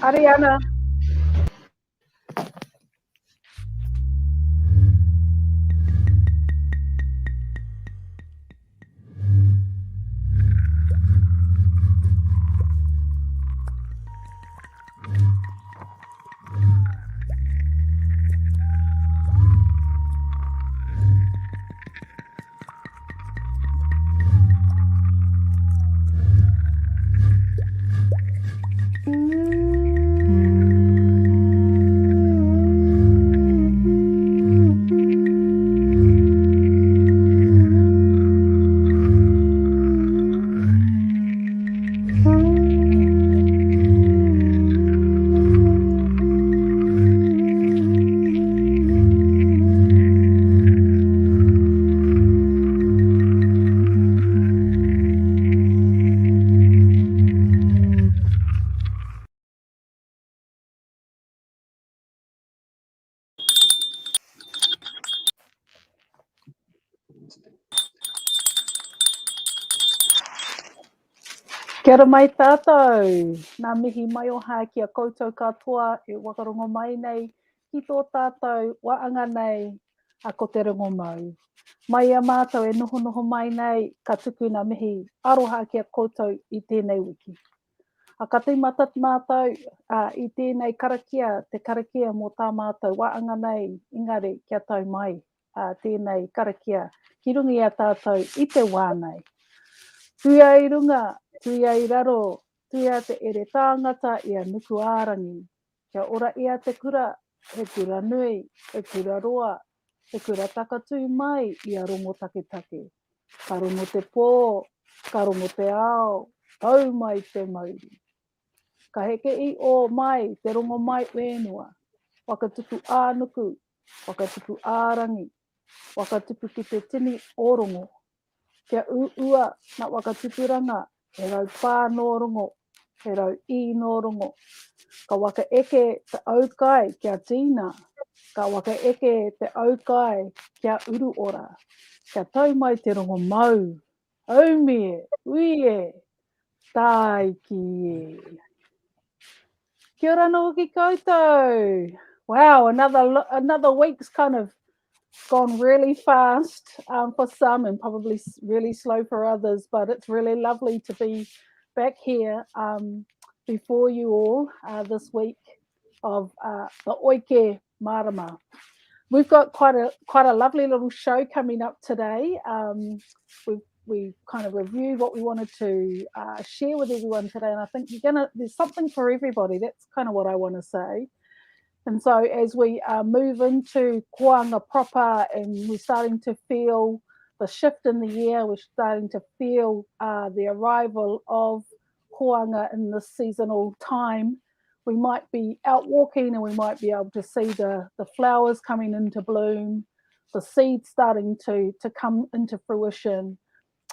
Ariana. Kia ora mai tātou, nā mihi mai o hā ki a koutou katoa e wakarongo mai nei ki tō tātou waanga nei a ko te Rongomau. Mai a mātou e noho noho mai nei ka tuku nā mihi aroha ki a koutou i tēnei wiki. A ka te matat mātou i tēnei karakia, te karakia mō tā mātou waanga nei, engari kia tau mai tēnei karakia ki rungi a tātou i te wā nei. Tuia i runga, tuia i raro, tuia te ere tāngata i a nuku ārangi. Kia ora ia te kura, he kura nui, he kura roa, he kura takatū mai i a rongo taketake. Ka rongo te pō, ka rongo te ao, tau mai te mauri. Ka heke i o mai, te rongo mai whenua, whakatupu ānuku, whakatupu ārangi, whakatupu ki te tini orongo. Kia ua na wakatupuranga, he rau pā nō rongo, he rau I nō rongo. Ka waka eke te aukai kia tīna, ka waka eke te aukai kia uru ora. Kia tau mai te Rongomau, aumie, uie, tai ki e. Kia ora no ki koutou. Wow, another week's kind of gone really fast for some and probably really slow for others, but it's really lovely to be back here before you all this week of the Oike Marama. We've got quite a lovely little show coming up today. We kind of reviewed what we wanted to share with everyone today, and I think there's something for everybody. That's kind of what I want to say. And so as we move into Koanga proper and we're starting to feel the shift in the year, we're starting to feel the arrival of Koanga in this seasonal time, we might be out walking and we might be able to see the flowers coming into bloom, the seeds starting to come into fruition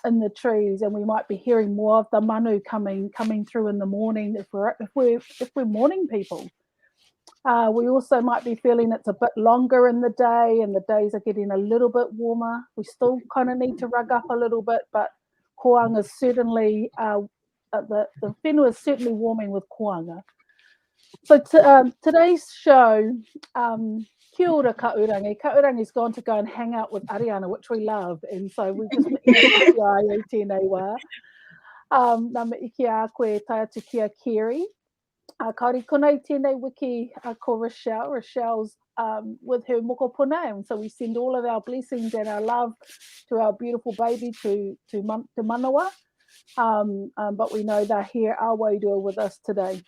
in the trees, and we might be hearing more of the manu coming through in the morning if we're morning people. We also might be feeling it's a bit longer in the day and the days are getting a little bit warmer. We still kind of need to rug up a little bit, but Koanga is certainly, the whenua is certainly warming with Koanga. So today's show, kia ora Kahurangi. Kahurangi's gone to go and hang out with Ariana, which we love, and so we just i tēnei wā. Nā me iki a koe tai atu kia Kerry. Kauri konei tēnei wiki ko Rochelle. Rochelle's with her moko Pounamu, so we send all of our blessings and our love to our beautiful baby to manawa. But we know they're here, our wairua, with us today.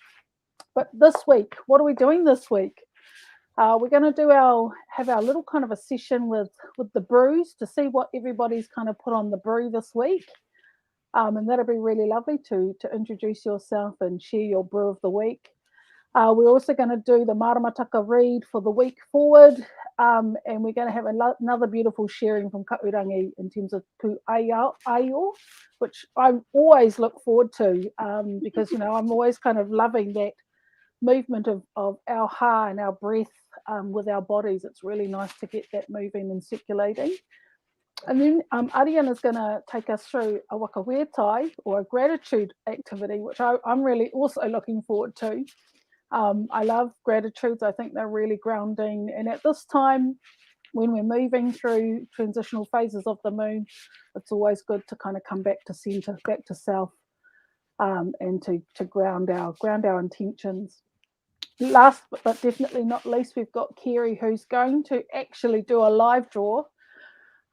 But this week, what are we doing this week? We're going to have our little kind of a session with the brews to see what everybody's kind of put on the brew this week. And that'll be really lovely to introduce yourself and share your brew of the week. We're also going to do the maramataka read for the week forward, and we're going to have another beautiful sharing from Kahurangi in terms of pu aio, which I always look forward to because, I'm always kind of loving that movement of our ha and our breath with our bodies. It's really nice to get that moving and circulating. And then Ariana is going to take us through a whakawētai or a gratitude activity, which I'm really also looking forward to. I love gratitudes. I think they're really grounding. And at this time, when we're moving through transitional phases of the moon, it's always good to kind of come back to center, back to self, and to ground our intentions. Last but definitely not least, we've got Kerry, who's going to actually do a live draw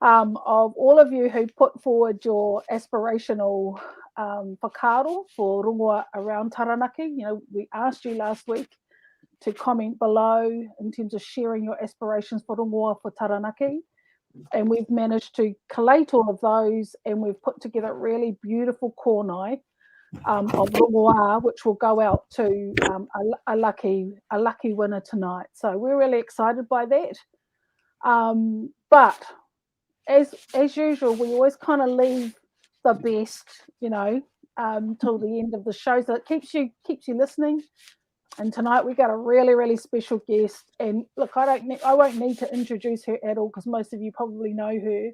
of all of you who put forward your aspirational whakaaro for rongoā around Taranaki. You know, we asked you last week to comment below in terms of sharing your aspirations for rongoā for Taranaki. And we've managed to collate all of those, and we've put together a really beautiful kōnai of rongoā, which will go out to a lucky winner tonight. So we're really excited by that. But as usual, we always kind of leave the best, you know, till the end of the show, so it keeps you listening. And tonight we got a really, really special guest. And look, I won't need to introduce her at all, because most of you probably know her,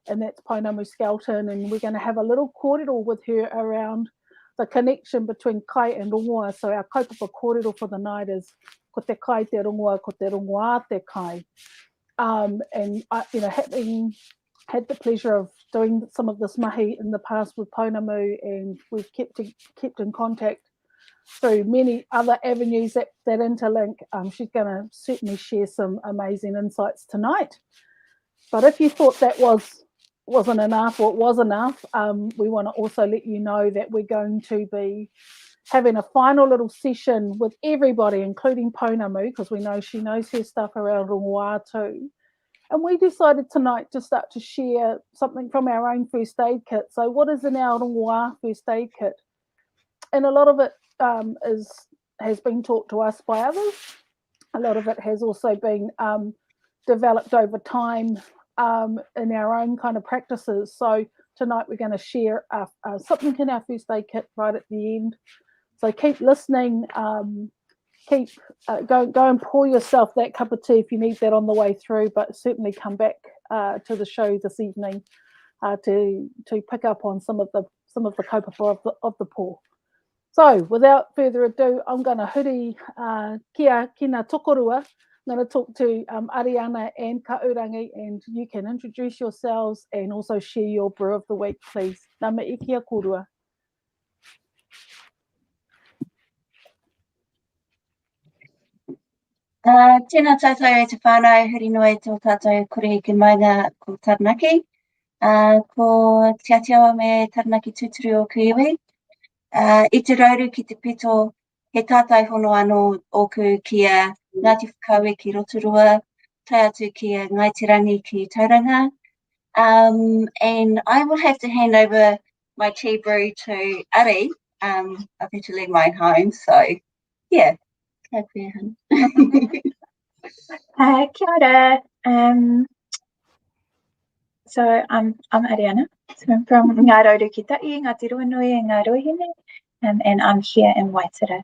and that's Pounamu Skelton. And we're going to have a little kōrero with her around the connection between kai and rongoā. So our kaupapa kōrero for the night is ko te kai te rongoā, ko te rongoā te kai. And I, you know, having had the pleasure of doing some of this mahi in the past with Pounamu, and we've kept in contact through many other avenues that interlink. She's going to certainly share some amazing insights tonight. But if you thought that wasn't enough, or it was enough, we want to also let you know that we're going to be having a final little session with everybody, including Pounamu, because we know she knows her stuff around rongoā too. And we decided tonight to start to share something from our own first aid kit. So what is in our rongoā first aid kit? And a lot of it has been taught to us by others. A lot of it has also been developed over time in our own kind of practices. So tonight we're going to share something in our first aid kit right at the end. So keep listening. Go and pour yourself that cup of tea if you need that on the way through, but certainly come back to the show this evening to pick up on some of the kaupapa of the pour. So without further ado, I'm going to huri kia kina tokorua. I'm going to talk to Ariana and Kahurangi, and you can introduce yourselves and also share your brew of the week, please. Nā me kia korua. Tēnā tātou e te whānau, huri noi tō tātou korehiki maina ko Taranaki. Ko Te Atiawa me Taranaki tūturu o Kuiwi. I te rauru ki te pito, he tātai hono anō oku kia Ngāti Whakaue ki Rotorua, tai atu kia Ngaitirangi ki Tauranga. And I will have to hand over my tea brew to Ari. I've had to leave mine home, so yeah. Kia ora. So I'm Ariana. So I'm from Ngā Rauru ki Tai, Ngāti Ruanui and Ngā Roihine, and I'm here in Waitara.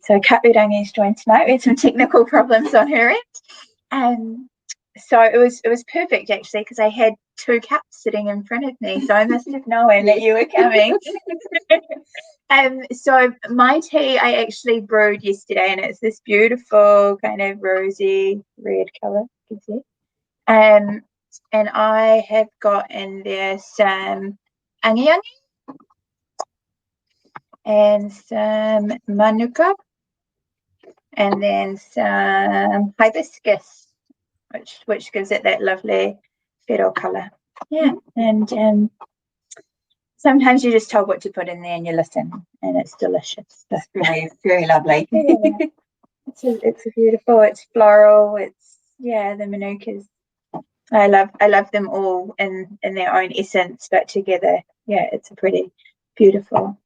So Kahurangi is joined tonight. We had some technical problems on her end. So it was perfect actually, because I had two cups sitting in front of me, so I must have known that you were coming. So my tea I actually brewed yesterday, and it's this beautiful kind of rosy red colour, you can see. And I have got in there some angiangi and some manuka, and then some hibiscus, which gives it that lovely feral colour. Yeah, and sometimes you're just told what to put in there and you listen, and it's delicious. It's very, very lovely. Yeah. It's a beautiful, it's floral, the manukas. I love them all in their own essence, but together, yeah, it's a pretty beautiful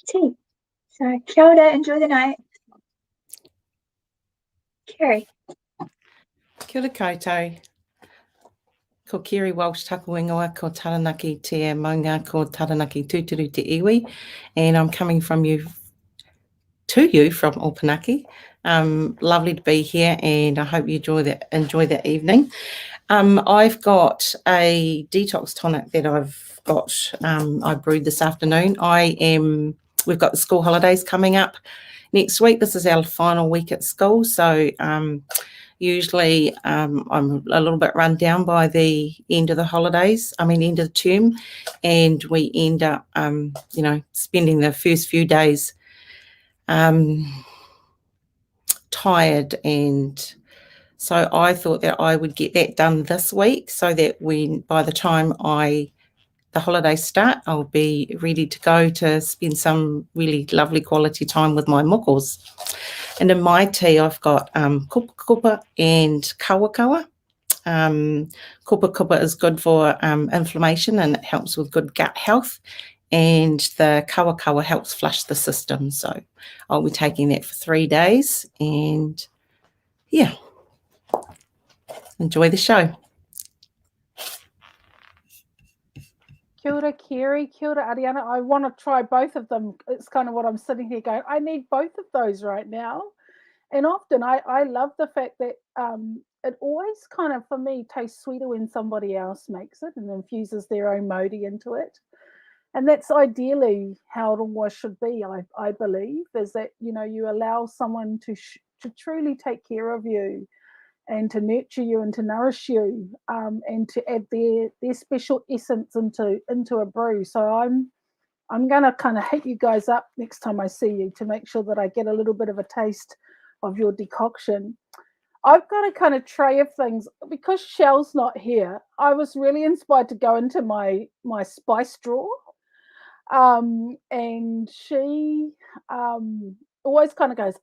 tea. So kia ora, enjoy the night. Kerry. Kia ora koutou. Ko Kerry Walsh taku ingoa ko Taranaki te maunga ko Taranaki tūturu te iwi, and I'm coming to you from Opanaki. Lovely to be here, and I hope you enjoy that evening. I've got a detox tonic that I've got. I brewed this afternoon. We've got the school holidays coming up, next week. This is our final week at school, so usually I'm a little bit run down by the end of the holidays, end of the term, and we end up, spending the first few days tired, and so I thought that I would get that done this week so that by the time the holidays start, I'll be ready to go to spend some really lovely quality time with my mokos. And in my tea, I've got kupa and kawa. Kupa is good for inflammation, and it helps with good gut health. And the kawa helps flush the system. So I'll be taking that for 3 days. And yeah, enjoy the show. Kia ora, Kerry. Kia ora, Ariana. I want to try both of them. It's kind of what I'm sitting here going, I need both of those right now. And often I love the fact that it always kind of, for me, tastes sweeter when somebody else makes it and infuses their own mauri into it. And that's ideally how rongoā should be, I believe, is that, you allow someone to truly take care of you and to nurture you and to nourish you, and to add their special essence into a brew. So I'm going to kind of hit you guys up next time I see you to make sure that I get a little bit of a taste of your decoction. I've got a kind of tray of things. Because Shell's not here, I was really inspired to go into my spice drawer. And she always kind of goes,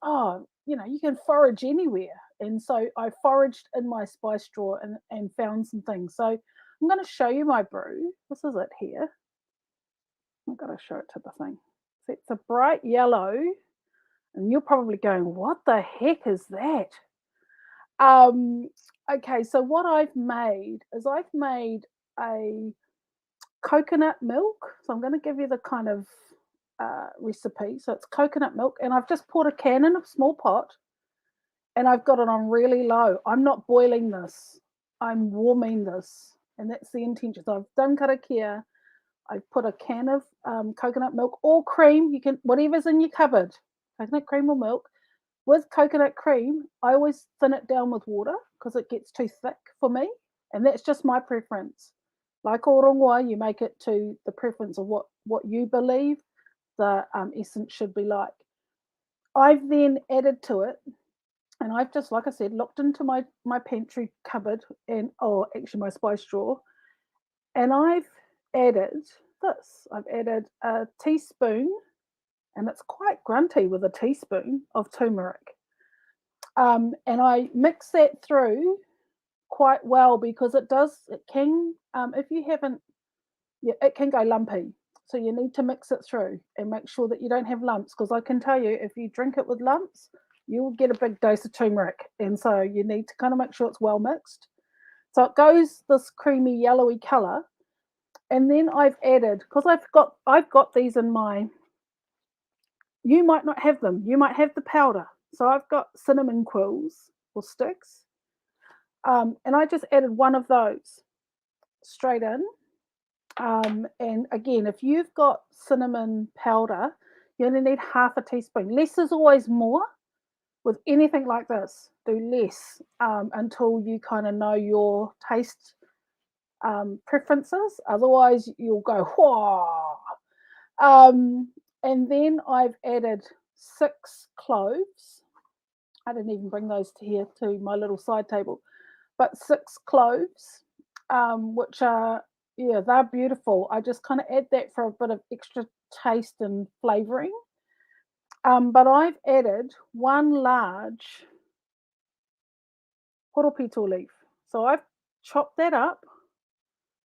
you can forage anywhere. And so I foraged in my spice drawer and found some things. So I'm going to show you my brew. This is it here. I'm going to show it to the thing. So it's a bright yellow, and you're probably going, what the heck is that? Okay, so what I've made is I've made a coconut milk. So I'm going to give you the kind of recipe. So it's coconut milk, and I've just poured a can in a small pot, and I've got it on really low. I'm not boiling this, I'm warming this, and that's the intention. So I've done karakia. I've put a can of coconut milk or cream. You can, whatever's in your cupboard, coconut cream or milk. With coconut cream, I always thin it down with water because it gets too thick for me, and that's just my preference. Like all rongoā, you make it to the preference of what you believe the essence should be like. I've then added to it, and I've just, like I said, looked into my pantry cupboard actually my spice drawer, and I've added this. I've added a teaspoon, and it's quite grunty with a teaspoon of turmeric. And I mix that through quite well because it can, if you haven't, it can go lumpy. So you need to mix it through and make sure that you don't have lumps, because I can tell you, if you drink it with lumps, you'll get a big dose of turmeric. And so you need to kind of make sure it's well mixed. So it goes this creamy yellowy color. And then I've added, because I've got these in my, you might not have them, you might have the powder. So I've got cinnamon quills or sticks. And I just added one of those straight in. And again, if you've got cinnamon powder, you only need half a teaspoon. Less is always more with anything like this. Do less until you kind of know your taste preferences. Otherwise, you'll go, whoa. And then I've added 6 cloves. I didn't even bring those to here to my little side table, but 6 cloves, which are, they're beautiful. I just kind of add that for a bit of extra taste and flavouring. But I've added 1 large horopito leaf. So I've chopped that up.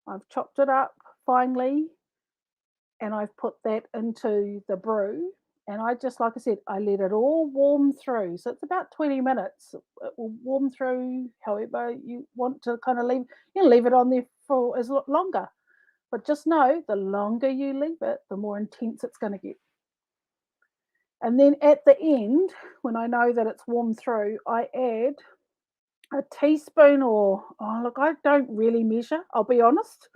I've chopped it up finely, and I've put that into the brew. And I just, like I said, I let it all warm through. So it's about 20 minutes. It will warm through however you want to kind of leave. You can leave it on there for as longer. But just know, the longer you leave it, the more intense it's going to get. And then at the end, when I know that it's warmed through, I add a teaspoon look, I don't really measure, I'll be honest.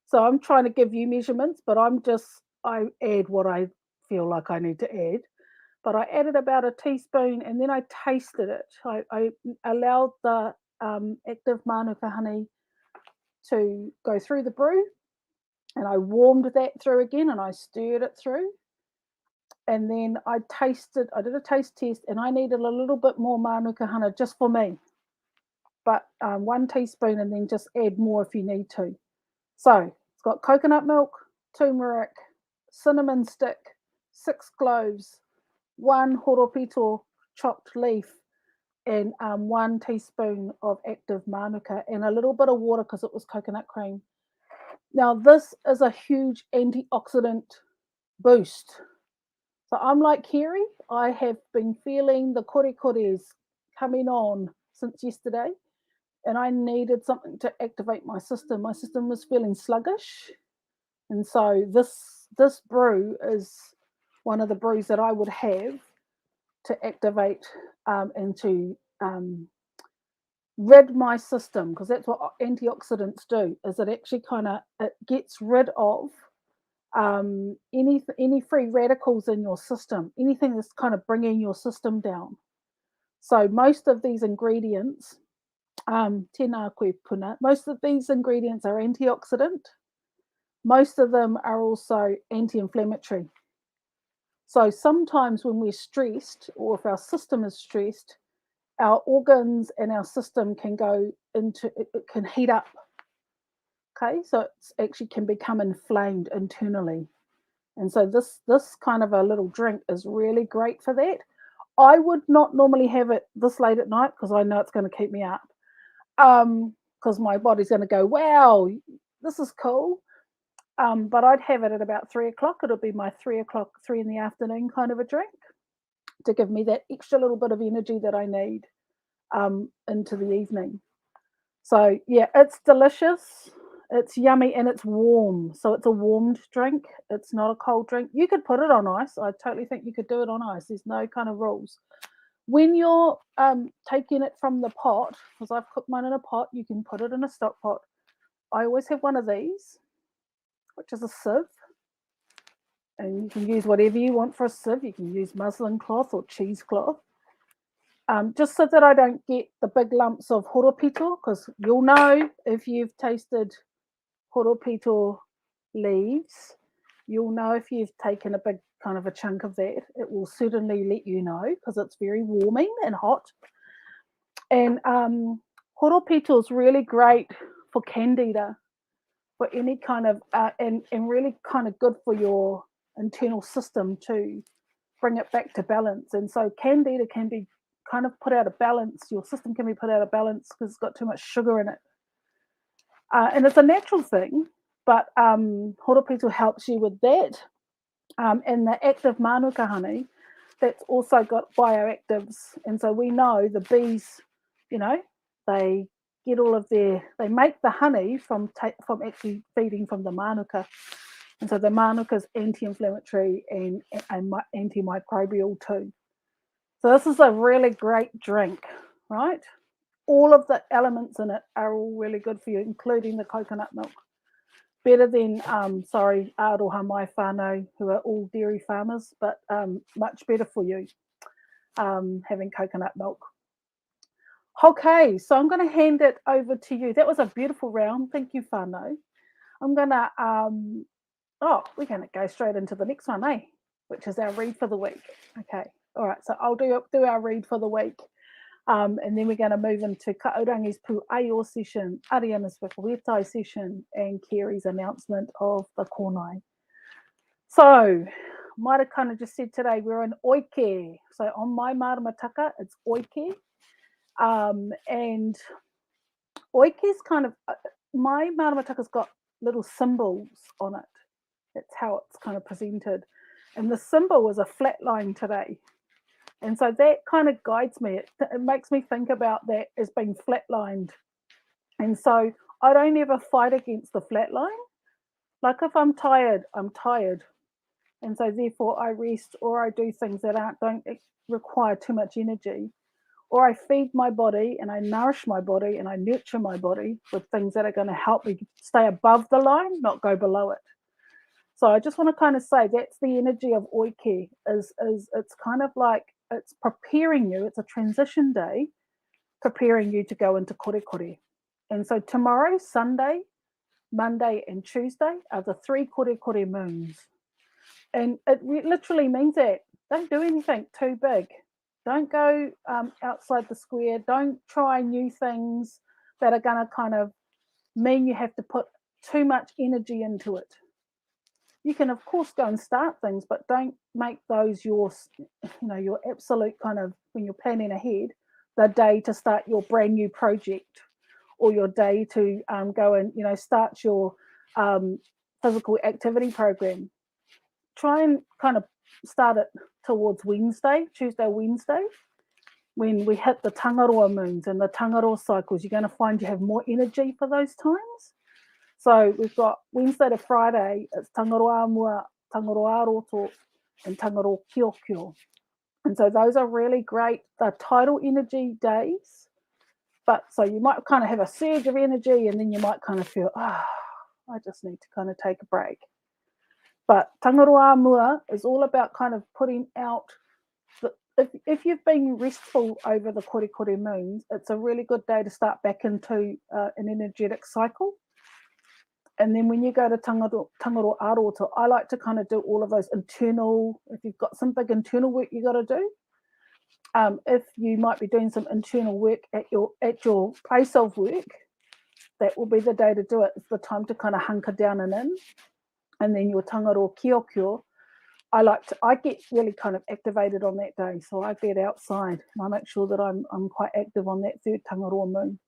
So I'm trying to give you measurements, but I add what I feel like I need to add. but I added about a teaspoon and then I tasted it. I allowed the active Manuka honey to go through the brew, and I warmed that through again and I stirred it through. And then I did a taste test, and I needed a little bit more Manuka honey just for me. But 1 teaspoon, and then just add more if you need to. So it's got coconut milk, turmeric, cinnamon stick, 6 cloves, 1 horopito chopped leaf, and 1 teaspoon of active Manuka, and a little bit of water because it was coconut cream. Now this is a huge antioxidant boost. So I'm like Kerry, I have been feeling the kore-kores coming on since yesterday, and I needed something to activate my system. My system was feeling sluggish, and so this brew is one of the brews that I would have to activate and to rid my system, because that's what antioxidants do, is it actually it gets rid of any free radicals in your system, anything that's kind of bringing your system down. So most of these ingredients, tēnā koe puna, most of these ingredients are antioxidant. Most of them are also anti-inflammatory. So sometimes when we're stressed, or if our system is stressed, our organs and our system can go into, it can heat up. Okay, so it actually can become inflamed internally. And so this kind of a little drink is really great for that. I would not normally have it this late at night because I know it's going to keep me up. Because my body's going to go, wow, this is cool. But I'd have it at about 3 o'clock. It'll be my 3 in the afternoon kind of a drink to give me that extra little bit of energy that I need into the evening. So yeah, it's delicious. It's yummy and it's warm. So it's a warmed drink. It's not a cold drink. You could put it on ice. I totally think you could do it on ice. There's no kind of rules. When you're taking it from the pot, because I've cooked mine in a pot, you can put it in a stock pot. I always have one of these, which is a sieve. And you can use whatever you want for a sieve. You can use muslin cloth or cheesecloth. Just so that I don't get the big lumps of horopito, because you'll know if you've tasted horopito leaves, you'll know if you've taken a big kind of a chunk of that. It will certainly let you know, because it's very warming and hot. And horopito is really great for candida, for any kind of and really kind of good for your internal system to bring it back to balance. And so candida can be kind of put out of balance. Your system can be put out of balance because it's got too much sugar in it. And it's a natural thing, but horopito helps you with that. And the active Manuka honey, that's also got bioactives. And so we know the bees, you know, they get all of they make the honey from actually feeding from the Manuka. And so the Manuka is anti-inflammatory and antimicrobial too. So this is a really great drink, right? All of the elements in it are all really good for you, including the coconut milk. Better than, aroha mai whānau, who are all dairy farmers, but much better for you having coconut milk. Okay, so I'm going to hand it over to you. That was a beautiful round. Thank you, whānau. I'm going to, we're going to go straight into the next one, which is our read for the week. Okay, all right, so I'll do our read for the week. And then we're going to move into Kahurangi's Pu'aio session, Ariana's Whakawhetai session, and Kerry's announcement of the Konai. So, Maira kind of just said today we're in Oike. So on my maramataka, it's Oike. And Oike's kind of, my maramataka's got little symbols on it. That's how it's kind of presented. And the symbol was a flat line today. And so that kind of guides me. It makes me think about that as being flatlined. And so I don't ever fight against the flat line. Like if I'm tired, I'm tired. And so therefore I rest, or I do things that don't require too much energy. Or I feed my body and I nourish my body and I nurture my body with things that are going to help me stay above the line, not go below it. So I just want to kind of say that's the energy of Oike, is it's kind of like it's preparing you, it's a transition day, preparing you to go into kore. And so tomorrow, Sunday, Monday and Tuesday are the 3 kore moons. And it literally means that don't do anything too big. Don't go outside the square. Don't try new things that are going to kind of mean you have to put too much energy into it. You can, of course, go and start things, but don't make those your absolute kind of, when you're planning ahead, the day to start your brand new project, or your day to go and, start your physical activity program. Try and kind of start it towards Tuesday, Wednesday, when we hit the tangaroa moons and the tangaroa cycles. You're going to find you have more energy for those times. So we've got Wednesday to Friday, it's tangaroa mua, tangaroa roto, and tangaroa kiokio. And so those are really great, they're tidal energy days. But so you might kind of have a surge of energy, and then you might kind of feel, I just need to kind of take a break. But tangaroa mua is all about kind of putting out, if you've been restful over the kore moons, it's a really good day to start back into an energetic cycle. And then when you go to tangaroa roto, I like to kind of do all of those internal, if you've got some big internal work you got to do. If you might be doing some internal work at your place of work, that will be the day to do it. It's the time to kind of hunker down and in. And then your tangaroa kiokio, I get really kind of activated on that day. So I get outside and I make sure that I'm quite active on that 3rd tangaroa moon.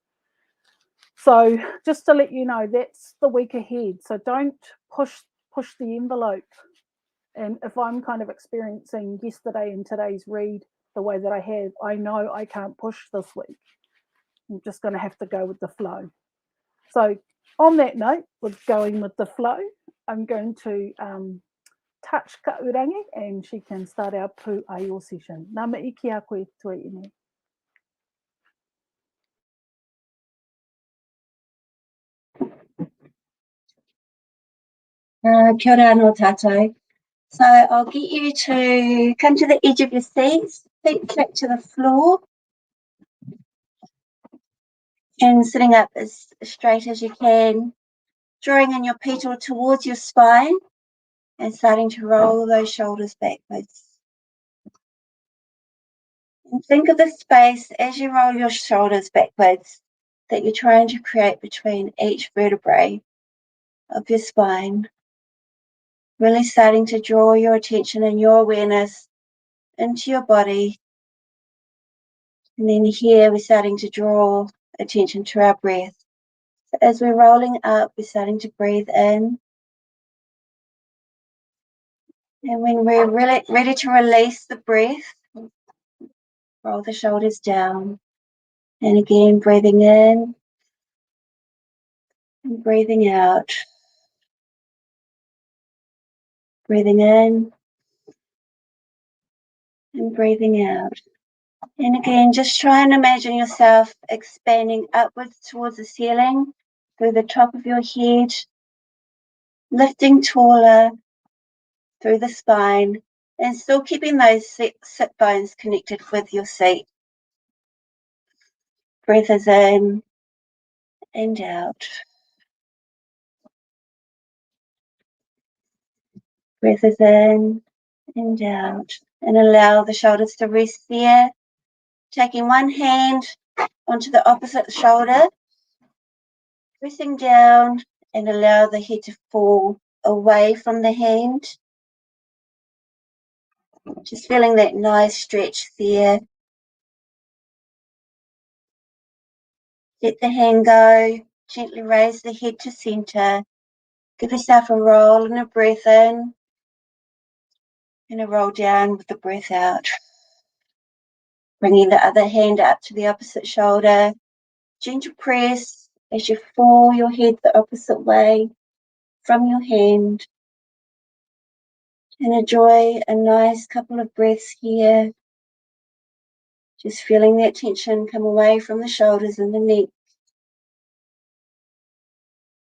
So just to let you know, that's the week ahead. So don't push the envelope. And if I'm kind of experiencing yesterday and today's read the way that I have, I know I can't push this week. I'm just going to have to go with the flow. So on that note, with going with the flow, I'm going to touch Kahurangi and she can start our pu aio session. Nā me iki a koe tue ine. Kia ora anō tātou. So I'll get you to come to the edge of your seats, feet flat to the floor, and sitting up as straight as you can, drawing in your petal towards your spine and starting to roll those shoulders backwards. And think of the space as you roll your shoulders backwards that you're trying to create between each vertebrae of your spine. Really starting to draw your attention and your awareness into your body. And then here we're starting to draw attention to our breath. So as we're rolling up, we're starting to breathe in. And when we're really ready to release the breath, roll the shoulders down. And again, breathing in and breathing out. Breathing in and breathing out. And again, just try and imagine yourself expanding upwards towards the ceiling, through the top of your head, lifting taller through the spine, and still keeping those sit bones connected with your seat. Breath is in and out. Breath is in and out. And allow the shoulders to rest there. Taking one hand onto the opposite shoulder, pressing down, and allow the head to fall away from the hand. Just feeling that nice stretch there. Let the hand go. Gently raise the head to center. Give yourself a roll and a breath in, and a roll down with the breath out. Bringing the other hand up to the opposite shoulder. Gentle press as you fall your head the opposite way from your hand. And enjoy a nice couple of breaths here. Just feeling that tension come away from the shoulders and the neck.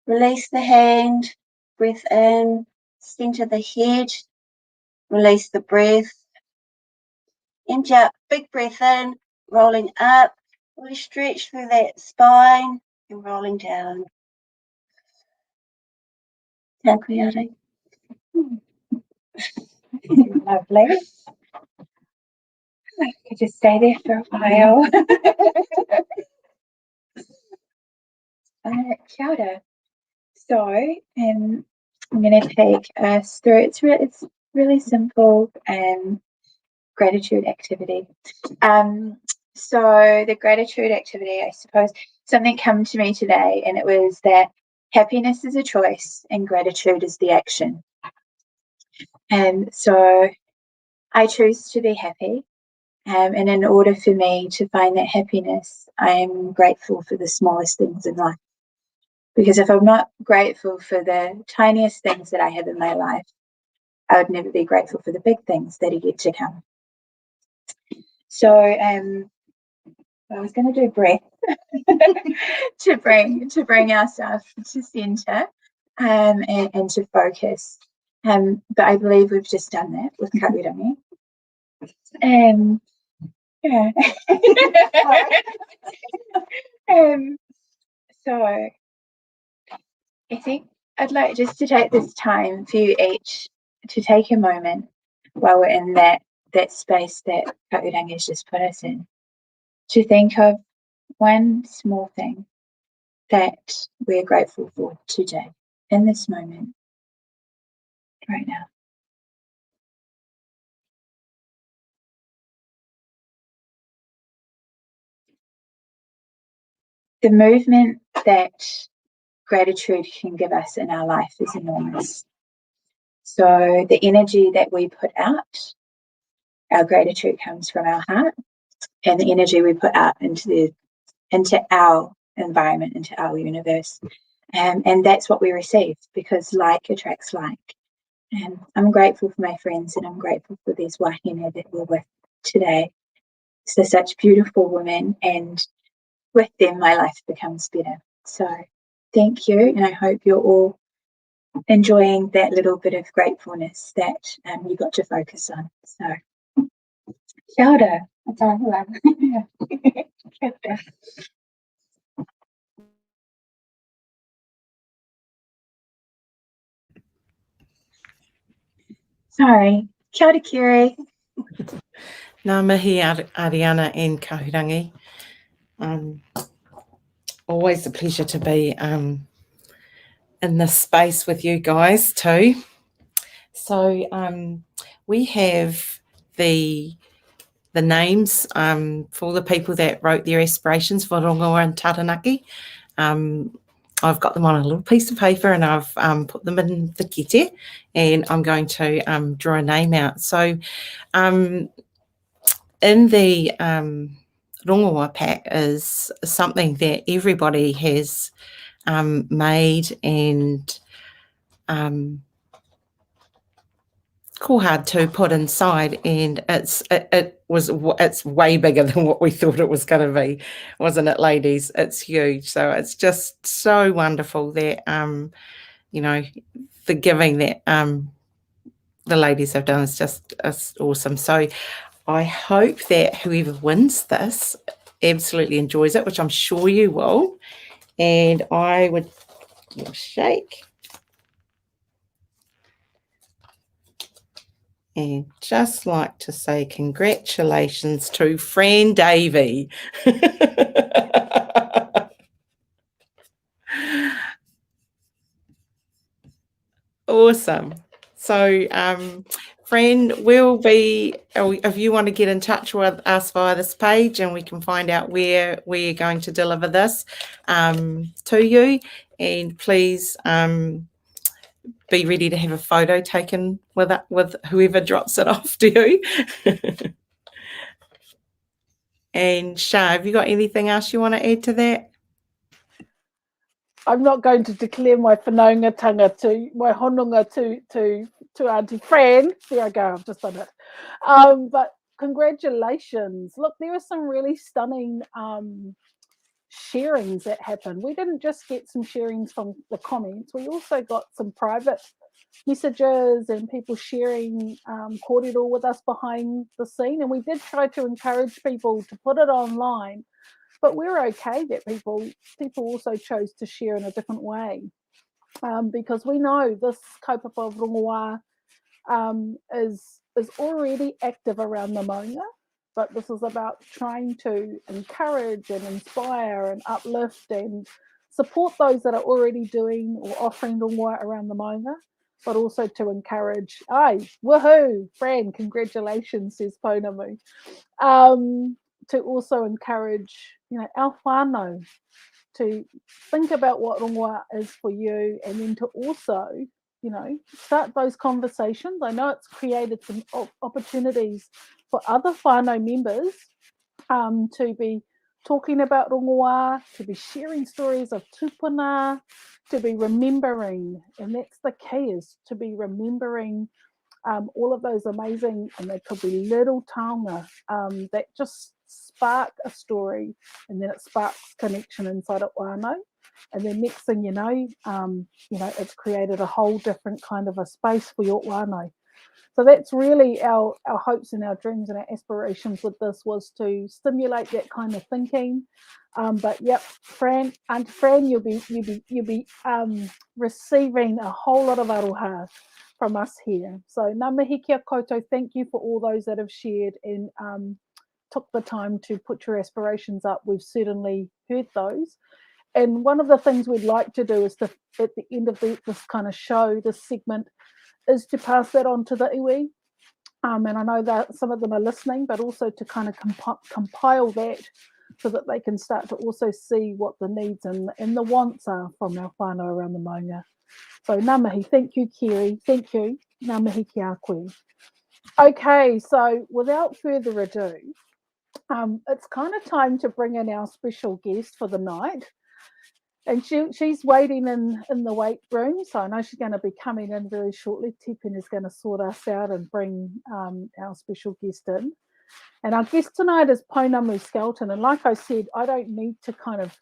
Release the hand, breath in, Center the head. Release the breath. Empty out, big breath in, rolling up. Really stretch through that spine and rolling down. Tā koe Lovely. I could just stay there for a while. Kia ora. So, I'm going to take us through, it's really simple gratitude activity. So the gratitude activity, I suppose, something came to me today, and it was that happiness is a choice and gratitude is the action. And so I choose to be happy. And in order for me to find that happiness, I am grateful for the smallest things in life. Because if I'm not grateful for the tiniest things that I have in my life, I would never be grateful for the big things that are yet to come. So I was going to do breath to bring ourselves to centre and to focus. But I believe we've just done that with Kahurangi. Yeah. So I think I'd like just to take this time for you each to take a moment while we're in that space that Kahurangi has just put us in, to think of one small thing that we're grateful for today, in this moment, right now. The movement that gratitude can give us in our life is enormous. So the energy that we put out, our gratitude comes from our heart, and the energy we put out into our environment, into our universe. And that's what we receive, because like attracts like. And I'm grateful for my friends, and I'm grateful for these wahine that we're with today. They're such beautiful women, and with them my life becomes better. So thank you, and I hope you're all enjoying that little bit of gratefulness that you got to focus on. So kia ora. Sorry. Kia ora, Kerry. Ngā mihi Ariana and Kahurangi. Always a pleasure to be in this space with you guys too. So we have the names for the people that wrote their aspirations for Rongoā and Taranaki. I've got them on a little piece of paper, and I've put them in the kete, and I'm going to draw a name out. So in the Rongoā pack is something that everybody has made, and cool hard to put inside, and it's way bigger than what we thought it was going to be, wasn't it, ladies? It's huge. So it's just so wonderful that you know, the giving that the ladies have done is just awesome. So I hope that whoever wins this absolutely enjoys it, which I'm sure you will. And I would shake and just like to say congratulations to Fran Davey. Awesome. So Fran, will be, if you want to get in touch with us via this page, and we can find out where we're going to deliver this to you, and please be ready to have a photo taken with whoever drops it off to you. And Shah, have you got anything else you want to add to that? I'm not going to declare my whanaungatanga to my hononga to Auntie Fran. There I go, I've just done it. But congratulations. Look, there are some really stunning sharings that happened. We didn't just get some sharings from the comments, we also got some private messages and people sharing kōrero with us behind the scene. And we did try to encourage people to put it online, but we're okay that people also chose to share in a different way, because we know this kaupapa of Rongoā is already active around the maunga, but this is about trying to encourage and inspire and uplift and support those that are already doing or offering rongoā around the maunga, but also to encourage, woohoo, Fran, congratulations, says Pounamu, to also encourage, our whānau to think about what rongoā is for you, and then to also, start those conversations. I know it's created some opportunities for other whānau members to be talking about rongoā, to be sharing stories of tupuna, to be remembering, and that's the key, is to be remembering all of those amazing, and they could be little taonga that just spark a story, and then it sparks connection inside of whānau, and then next thing you know, it's created a whole different kind of a space for your whānau. So that's really our hopes and our dreams and our aspirations with this, was to stimulate that kind of thinking. But yep, Aunt Fran, you'll be receiving a whole lot of aroha from us here. So ngā mihi kia koutou, thank you for all those that have shared and took the time to put your aspirations up. We've certainly heard those. And one of the things we'd like to do is to, at the end of this kind of show, this segment, is to pass that on to the iwi. And I know that some of them are listening, but also to kind of compile that so that they can start to also see what the needs and the wants are from our whānau around the maunga. So ngā mihi, thank you, Kerry, thank you, ngā mihi ki a koe. Okay, so without further ado, it's kind of time to bring in our special guest for the night. And she's waiting in the weight room, so I know she's going to be coming in very shortly. Tippin is going to sort us out and bring our special guest in. And our guest tonight is Pounamu Skelton. And like I said, I don't need to kind of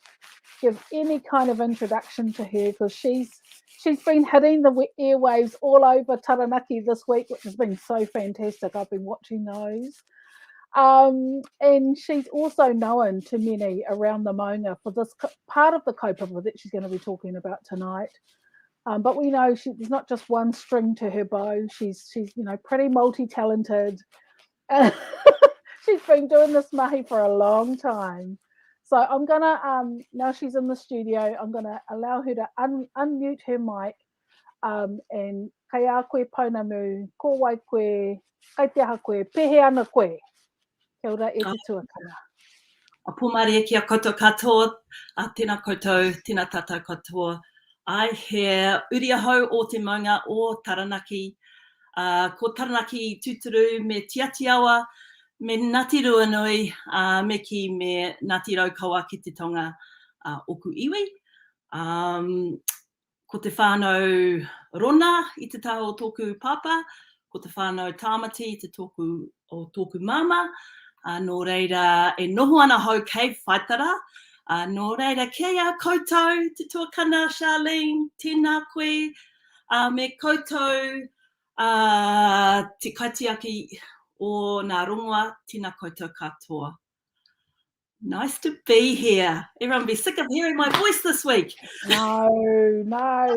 give any kind of introduction to her, because she's been hitting the airwaves all over Taranaki this week, which has been so fantastic. I've been watching those. And she's also known to many around the maunga for this part of the kaupapa that she's going to be talking about tonight. But we know there's not just one string to her bow. She's pretty multi-talented. She's been doing this mahi for a long time. So I'm gonna now she's in the studio, I'm gonna allow her to unmute her mic, and kai a koe Pounamu, ko wai koe, kai te aha koe, pehe ana koe. Kia ora e te tuakana. A pōmare kia koutou katoa, a tēnā koutou, tēnā tātou katoa. Ai he uri ahau o te maunga o Taranaki. Ko Taranaki tūturu me tiatiawa, me Ngāti Ruanui, me ki me Ngāti Raukawa ki te tonga oku iwi. Ko te whānau rona i te taha o tōku papa, ko te whānau tāmati i te tōku o tōku mama. Nō reira e noho ana hau kei whaitara. Nō reira kia ia koutou, te tuakana Sharlene, tēnā koe, me koutou te kaitiaki o ngā rongoā, tēnā koutou katoa. Nice to be here. Everyone will be sick of hearing my voice this week. No,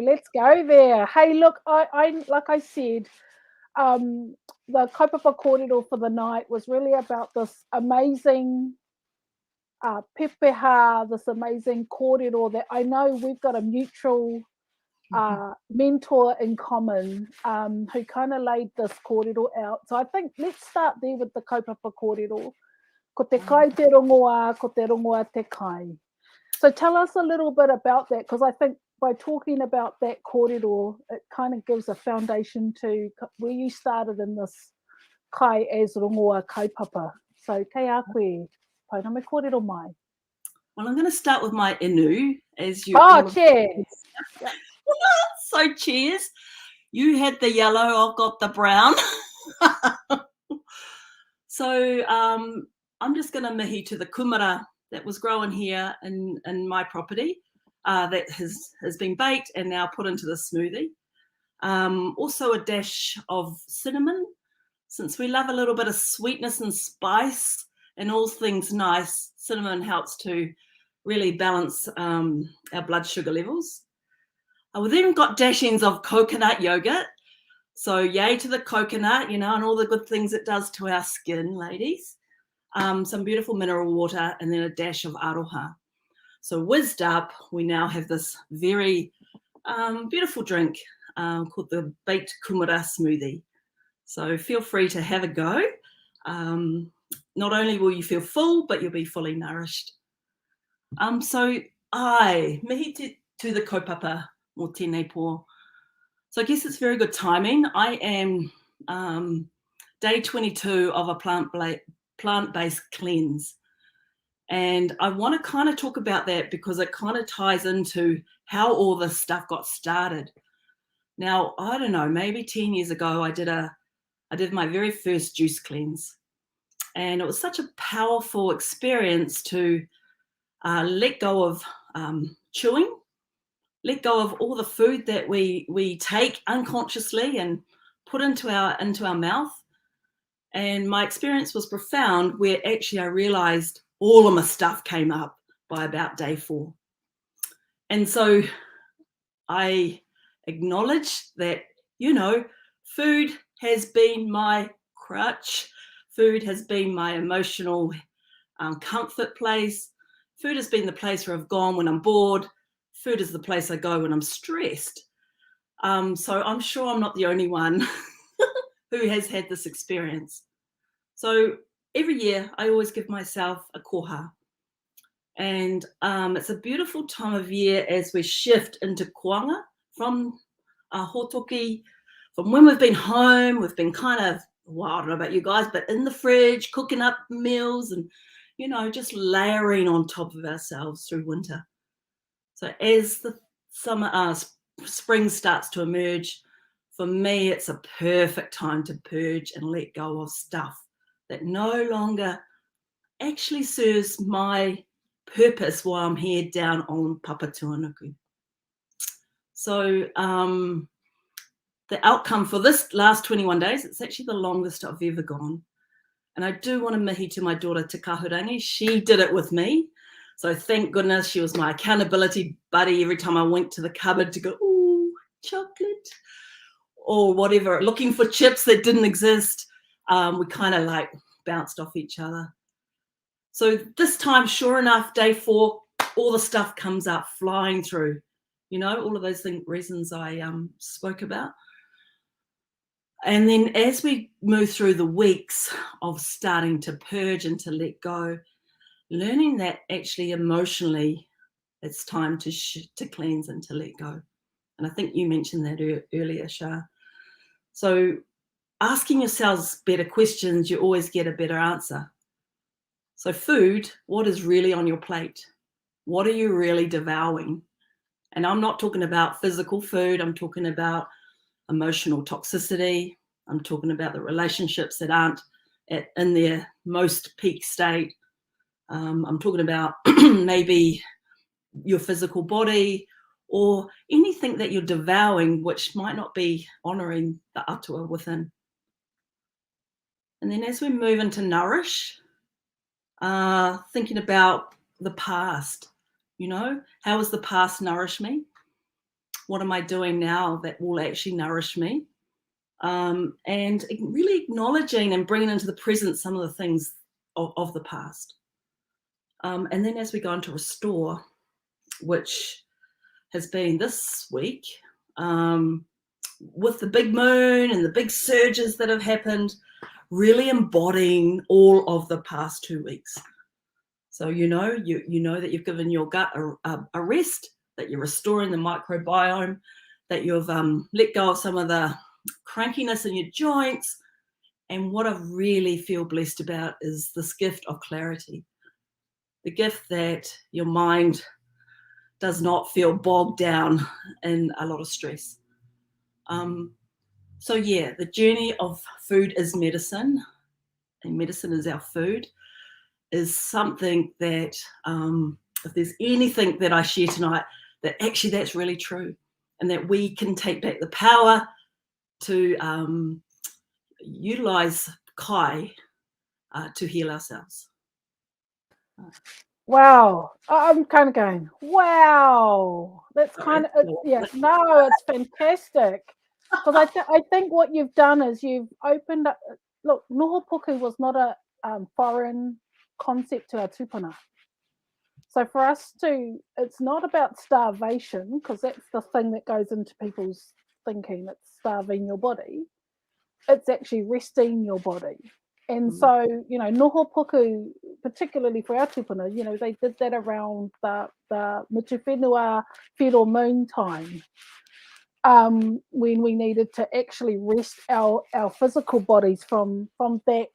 let's go there. Hey, look, I like I said, the kaupapa kōrero for the night was really about this amazing pepeha, this amazing kōrero that I know we've got a mutual mentor in common who kind of laid this kōrero out. So I think let's start there with the kaupapa kōrero. Ko te kai te rongoā, ko te rongoā te kai. So tell us a little bit about that, because I think by talking about that kōrero, it kind of gives a foundation to where you started in this kai as rongoā kaupapa. So kei a koe, Pounamu kōrero mai. Well, I'm going to start with my inu, as you... cheers. Yep. So cheers. You had the yellow, I've got the brown. So I'm just going to mihi to the kumara that was grown here in my property that has been baked and now put into the smoothie. Also a dash of cinnamon. Since we love a little bit of sweetness and spice and all things nice, cinnamon helps to really balance our blood sugar levels. We then got dashings of coconut yogurt. So yay to the coconut, and all the good things it does to our skin, ladies. Some beautiful mineral water, and then a dash of aroha. So whizzed up, we now have this very beautiful drink called the baked Kumara smoothie. So feel free to have a go. Not only will you feel full, but you'll be fully nourished. So mihi to the kaupapa o tēnei pō. So I guess it's very good timing. I am day 22 of a plant-based cleanse. And I want to kind of talk about that because it kind of ties into how all this stuff got started. Now, I don't know, maybe 10 years ago, I did my very first juice cleanse. And it was such a powerful experience to let go of chewing, let go of all the food that we take unconsciously and put into our mouth. And my experience was profound, where actually I realized all of my stuff came up by about day 4. And so I acknowledged that, food has been my crutch. Food has been my emotional comfort place. Food has been the place where I've gone when I'm bored. Food is the place I go when I'm stressed. So I'm sure I'm not the only one who has had this experience. So every year I always give myself a koha. And it's a beautiful time of year as we shift into Koanga from hotoki, from when we've been home, we've been kind of, well, I don't know about you guys, but in the fridge, cooking up meals and, just layering on top of ourselves through winter. So as the spring starts to emerge, for me, it's a perfect time to purge and let go of stuff that no longer actually serves my purpose while I'm here down on Papatuanuku. So the outcome for this last 21 days, it's actually the longest I've ever gone. And I do want to mihi to my daughter, Te Kahurangi. She did it with me. So thank goodness she was my accountability buddy every time I went to the cupboard to go, ooh, chocolate, or whatever, looking for chips that didn't exist. We kind of like bounced off each other. So this time, sure enough, day 4, all the stuff comes up flying through, all of those reasons I spoke about. And then as we move through the weeks of starting to purge and to let go, learning that actually emotionally it's time to cleanse and to let go. And I think you mentioned that earlier, Shar. So asking yourselves better questions, you always get a better answer. So food, what is really on your plate? What are you really devouring? And I'm not talking about physical food. I'm talking about emotional toxicity. I'm talking about the relationships that aren't in their most peak state. I'm talking about maybe your physical body or anything that you're devouring which might not be honouring the atua within. And then as we move into nourish, thinking about the past, how has the past nourished me? What am I doing now that will actually nourish me? And really acknowledging and bringing into the present some of the things of the past. And then as we go into restore, which has been this week, with the big moon and the big surges that have happened, really embodying all of the past 2 weeks. So you know that you've given your gut a rest, that you're restoring the microbiome, that you've let go of some of the crankiness in your joints. And what I really feel blessed about is this gift of clarity, the gift that your mind does not feel bogged down in a lot of stress. So yeah, the journey of food is medicine, and medicine is our food, is something that if there's anything that I share tonight, that actually that's really true. and that we can take back the power to utilize kai to heal ourselves. Wow, I'm kind of going, wow, that's kind of, yeah, no, it's fantastic. Because I think what you've done is you've opened up, look, noho puku was not a foreign concept to our tupuna. So for us to, it's not about starvation, because that's the thing that goes into people's thinking, it's starving your body. It's actually resting your body. And so, you know, noho puku, particularly for our tupuna, you know, they did that around the Mutu Whenua Whiro moon time, when we needed to actually rest our physical bodies from that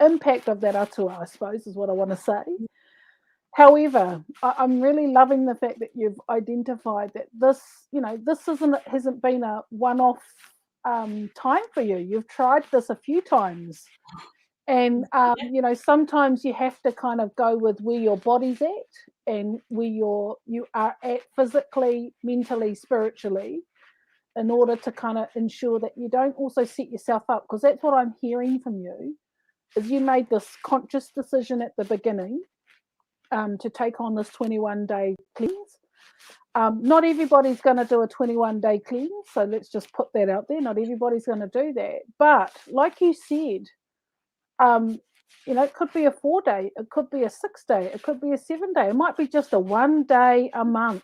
impact of that atua, I suppose, is what I want to say. However, I'm really loving the fact that you've identified that this, you know, this hasn't been a one-off time for you. You've tried this a few times, and you know, sometimes you have to kind of go with where your body's at and where you are at physically, mentally, spiritually, in order to kind of ensure that you don't also set yourself up, because that's what I'm hearing from you, is you made this conscious decision at the beginning to take on this 21-day cleanse. Not everybody's going to do a 21-day cleanse, so let's just put that out there. Not everybody's going to do that. But like you said, you know, it could be a 4-day, it could be a 6-day, it could be a 7-day, it might be just a 1 day a month.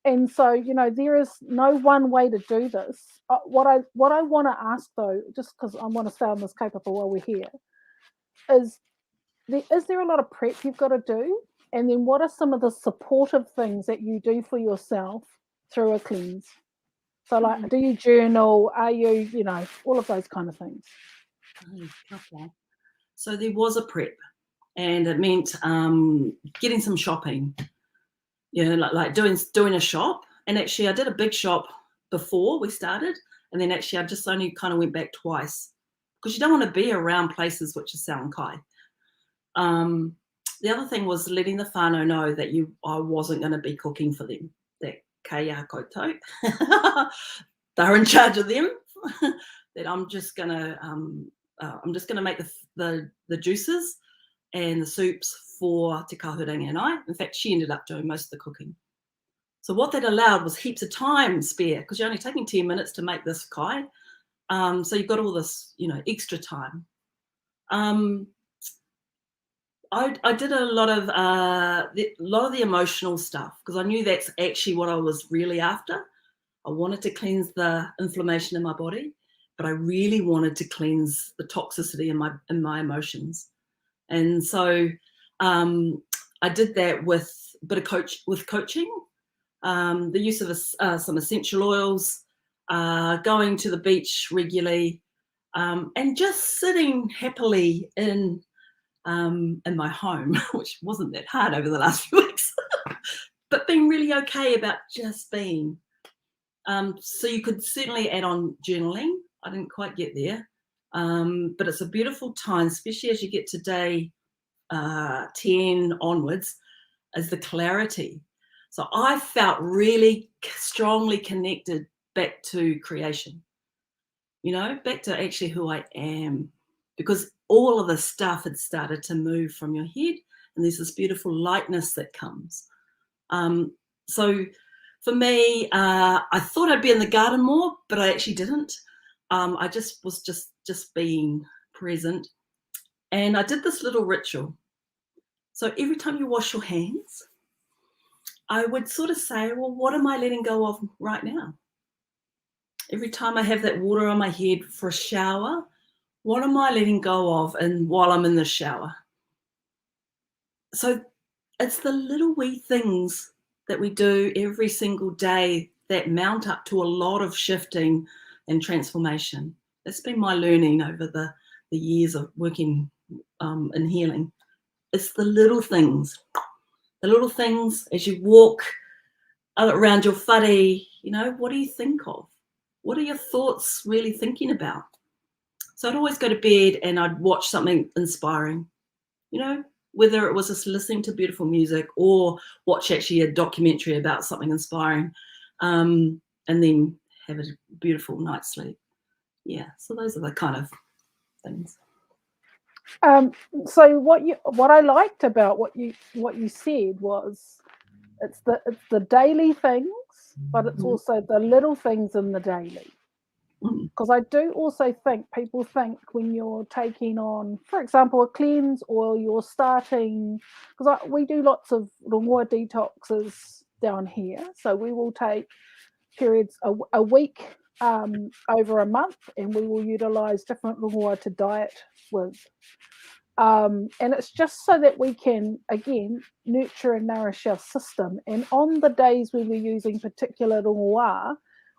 And so, you know, there is no one way to do this. What I want to ask, though, just because I want to stay on this kaupapa while we're here, is there a lot of prep you've got to do? And then what are some of the supportive things that you do for yourself through a cleanse? So, like, do you journal? Are you, you know, all of those kind of things? Okay. So there was a prep, and it meant getting some shopping. You know, like doing a shop. And actually, I did a big shop before we started, and then actually I just only kind of went back twice, because you don't want to be around places which are selling kai. The other thing was letting the whānau know that I wasn't going to be cooking for them. That kia koutou, they're in charge of them. That I'm just going to make the juices and the soups for Te Kahurangi and I. In fact, she ended up doing most of the cooking. So what that allowed was heaps of time spare, because you're only taking 10 minutes to make this kai. So you've got all this, you know, extra time. I did a lot of the emotional stuff, because I knew that's actually what I was really after. I wanted to cleanse the inflammation in my body, but I really wanted to cleanse the toxicity in my emotions. And so I did that with a bit of coaching, the use of some essential oils, going to the beach regularly, and just sitting happily in my home, which wasn't that hard over the last few weeks, but being really okay about just being. So you could certainly add on journaling. I didn't quite get there, but it's a beautiful time, especially as you get to day 10 onwards, is the clarity. So I felt really strongly connected back to creation, you know, back to actually who I am, because all of the stuff had started to move from your head, and there's this beautiful lightness that comes. So for me, I thought I'd be in the garden more, but I actually didn't. I just was just being present. And I did this little ritual. So every time you wash your hands, I would sort of say, well, what am I letting go of right now? Every time I have that water on my head for a shower, what am I letting go of and while I'm in the shower? So it's the little wee things that we do every single day that mount up to a lot of shifting and transformation. That's been my learning over the years of working in healing. It's the little things. The little things as you walk around your whare, you know, what do you think of? What are your thoughts really thinking about? So I'd always go to bed and I'd watch something inspiring, you know, whether it was just listening to beautiful music or watch actually a documentary about something inspiring, and then have a beautiful night's sleep. Yeah, so those are the kind of things. So what I liked about what you said was it's the daily things, but it's also the little things in the daily. Because I do also think people think when you're taking on, for example, a cleanse, or you're starting, because we do lots of rongoā detoxes down here, so we will take periods a week over a month, and we will utilize different rongoā to diet with. And it's just so that we can, again, nurture and nourish our system. And on the days when we're using particular rongoā,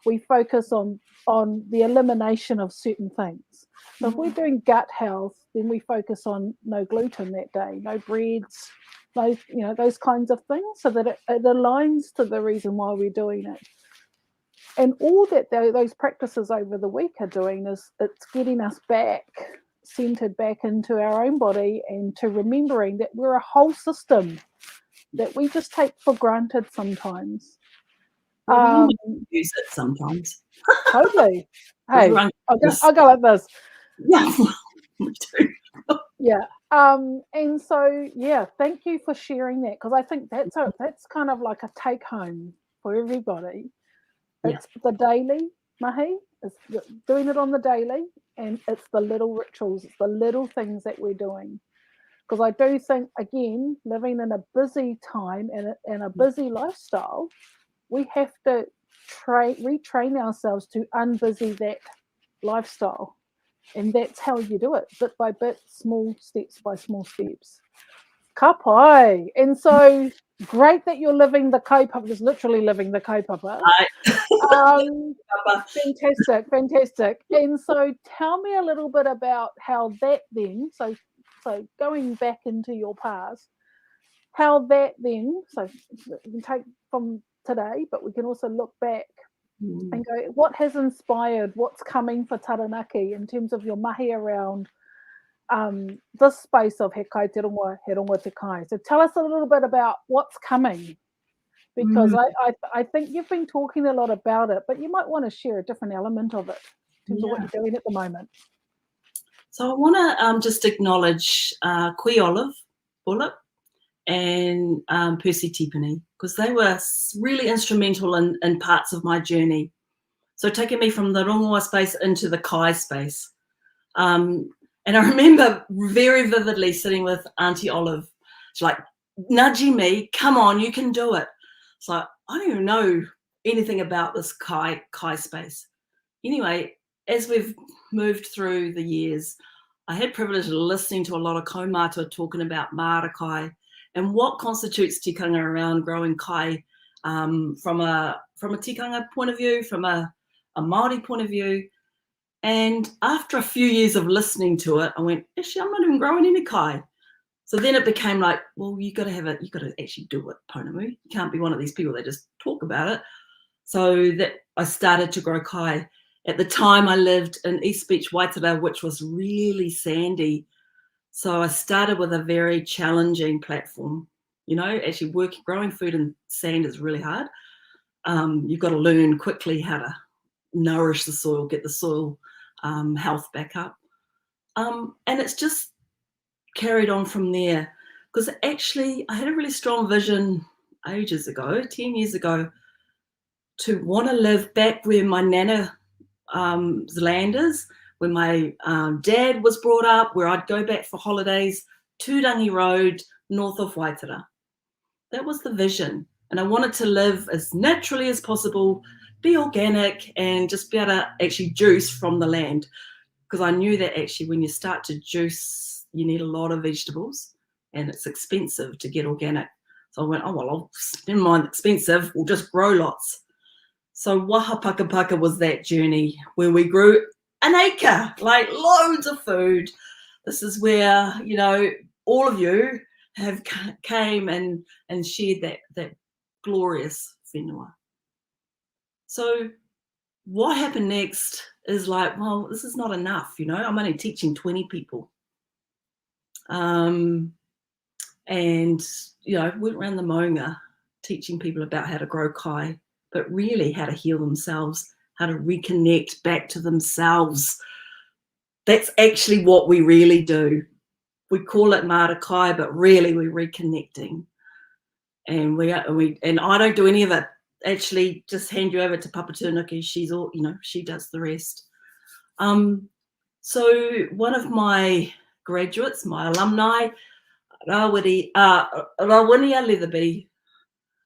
we focus on the elimination of certain things. So if we're doing gut health, then we focus on no gluten that day, no breads, those kinds of things, so that it aligns to the reason why we're doing it. And all that those practices over the week are doing is it's getting us centered back into our own body, and to remembering that we're a whole system that we just take for granted sometimes. We use it sometimes. Totally. Hey, I'll go like this. Yeah, me too. Yeah. And so, yeah, thank you for sharing that, because I think that's kind of like a take home for everybody. It's the daily mahi, it's doing it on the daily, and it's the little rituals, it's the little things that we're doing. Because I do think, again, living in a busy time and a busy lifestyle, we have to retrain ourselves to unbusy that lifestyle. And that's how you do it, bit by bit, small steps by small steps. Ka pai. And so great that you're living the kaupapa, just literally living the kaupapa. Fantastic. And so tell me a little bit about how that then, so going back into your past, how that then, so we can take from today, but we can also look back and go, what has inspired, what's coming for Taranaki in terms of your mahi around this space of he kai te rongoā, he rongoā te kai. So tell us a little bit about what's coming, because I think you've been talking a lot about it, but you might want to share a different element of it in terms of what you're doing at the moment. So I want to just acknowledge Rochelle Bullock and Percy Tipene, because they were really instrumental in parts of my journey. So taking me from the rongoā space into the kai space. And I remember very vividly sitting with Auntie Olive. She's like, nudging me, come on, you can do it. It's like, I don't even know anything about this kai space. Anyway, as we've moved through the years, I had privilege of listening to a lot of kaumātua talking about Maracai and what constitutes tikanga around growing kai from a tikanga point of view, from a Māori point of view. And after a few years of listening to it, I went, actually, I'm not even growing any kai. So then it became like, well, you got to actually do it, Pounamu. You can't be one of these people that just talk about it. So that I started to grow kai. At the time, I lived in East Beach, Waitara, which was really sandy. So I started with a very challenging platform. Actually growing food in sand is really hard. You've got to learn quickly how to nourish the soil, get the soil health back up. And it's just carried on from there, because actually I had a really strong vision ages ago, 10 years ago, to want to live back where my nana land is, where my dad was brought up, where I'd go back for holidays, Tūrangi Road, north of Waitara. That was the vision. And I wanted to live as naturally as possible, be organic, and just be able to actually juice from the land. Because I knew that actually when you start to juice, you need a lot of vegetables and it's expensive to get organic. So I went, oh, well, I'll never mind expensive, we'll just grow lots. So Whakapiki was that journey where we grew an acre, like loads of food. This is where, all of you have came and shared that glorious whenua. So what happened next is like, well, this is not enough, I'm only teaching 20 people. and, went around the maunga teaching people about how to grow kai, but really how to heal themselves, how to reconnect back to themselves. That's actually what we really do. We call it Maracai, but really we're reconnecting. And I don't do any of it. Actually, just hand you over to Papatūnaki. She's all, she does the rest. So one of my graduates, my alumni, Rawinia Leatherby,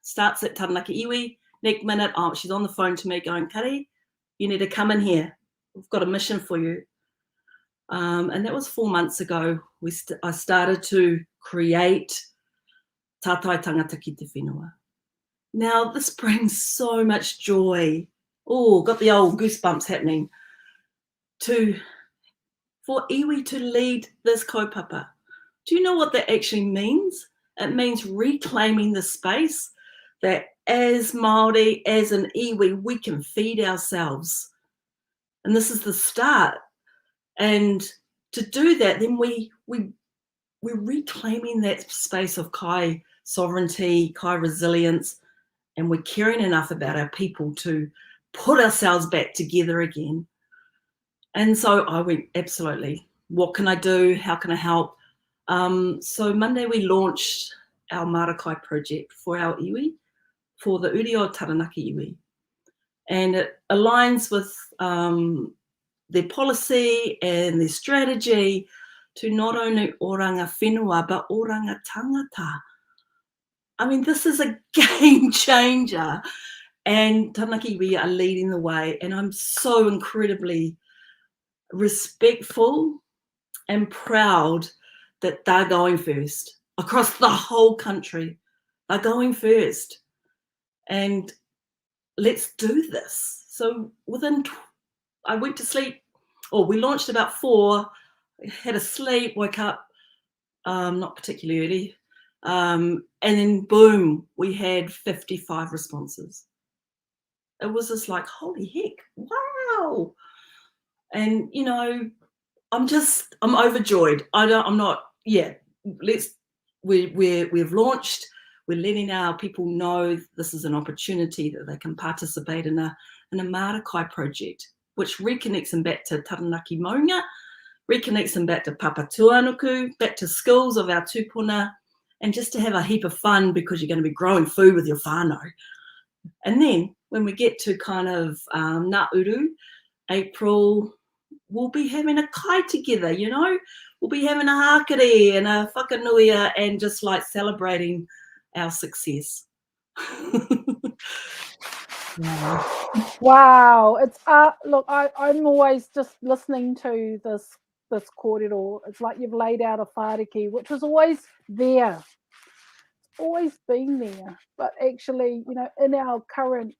starts at Taranaki iwi. Next minute, she's on the phone to me going, Kerry, you need to come in here. We've got a mission for you. And that was 4 months ago. I started to create Tātai Tangata Ki Te Whenua. Now, this brings so much joy. Oh, got the old goosebumps happening. For iwi to lead this kaupapa. Do you know what that actually means? It means reclaiming the space that as Māori, as an iwi, we can feed ourselves. And this is the start. And to do that, then we're reclaiming that space of kai sovereignty, kai resilience, and we're caring enough about our people to put ourselves back together again. And so I went, absolutely. What can I do? How can I help? So Monday we launched our Maracai Project for our iwi, for the uri o Taranaki iwi. And it aligns with their policy and their strategy to not only oranga whenua, but oranga tangata. I mean, this is a game changer. And Taranaki iwi are leading the way. And I'm so incredibly respectful and proud that they're going first across the whole country. They're going first. And let's do this. So I went to sleep, we launched about 4, had a sleep, woke up, not particularly early. And then boom, we had 55 responses. It was just like, holy heck, wow. And, I'm overjoyed. We've launched, we're letting our people know this is an opportunity that they can participate in a Maracai project, which reconnects them back to Taranaki maunga, reconnects them back to Papatūānuku, back to skills of our tūpuna, and just to have a heap of fun because you're going to be growing food with your whānau. And then when we get to kind of Nauru, April, we'll be having a kai together, We'll be having a hakere and a whakanuia and just like celebrating our success. Wow. It's look, I'm always just listening to this kōrero. It's like you've laid out a whāriki, which was always there. It's always been there. But actually, in our current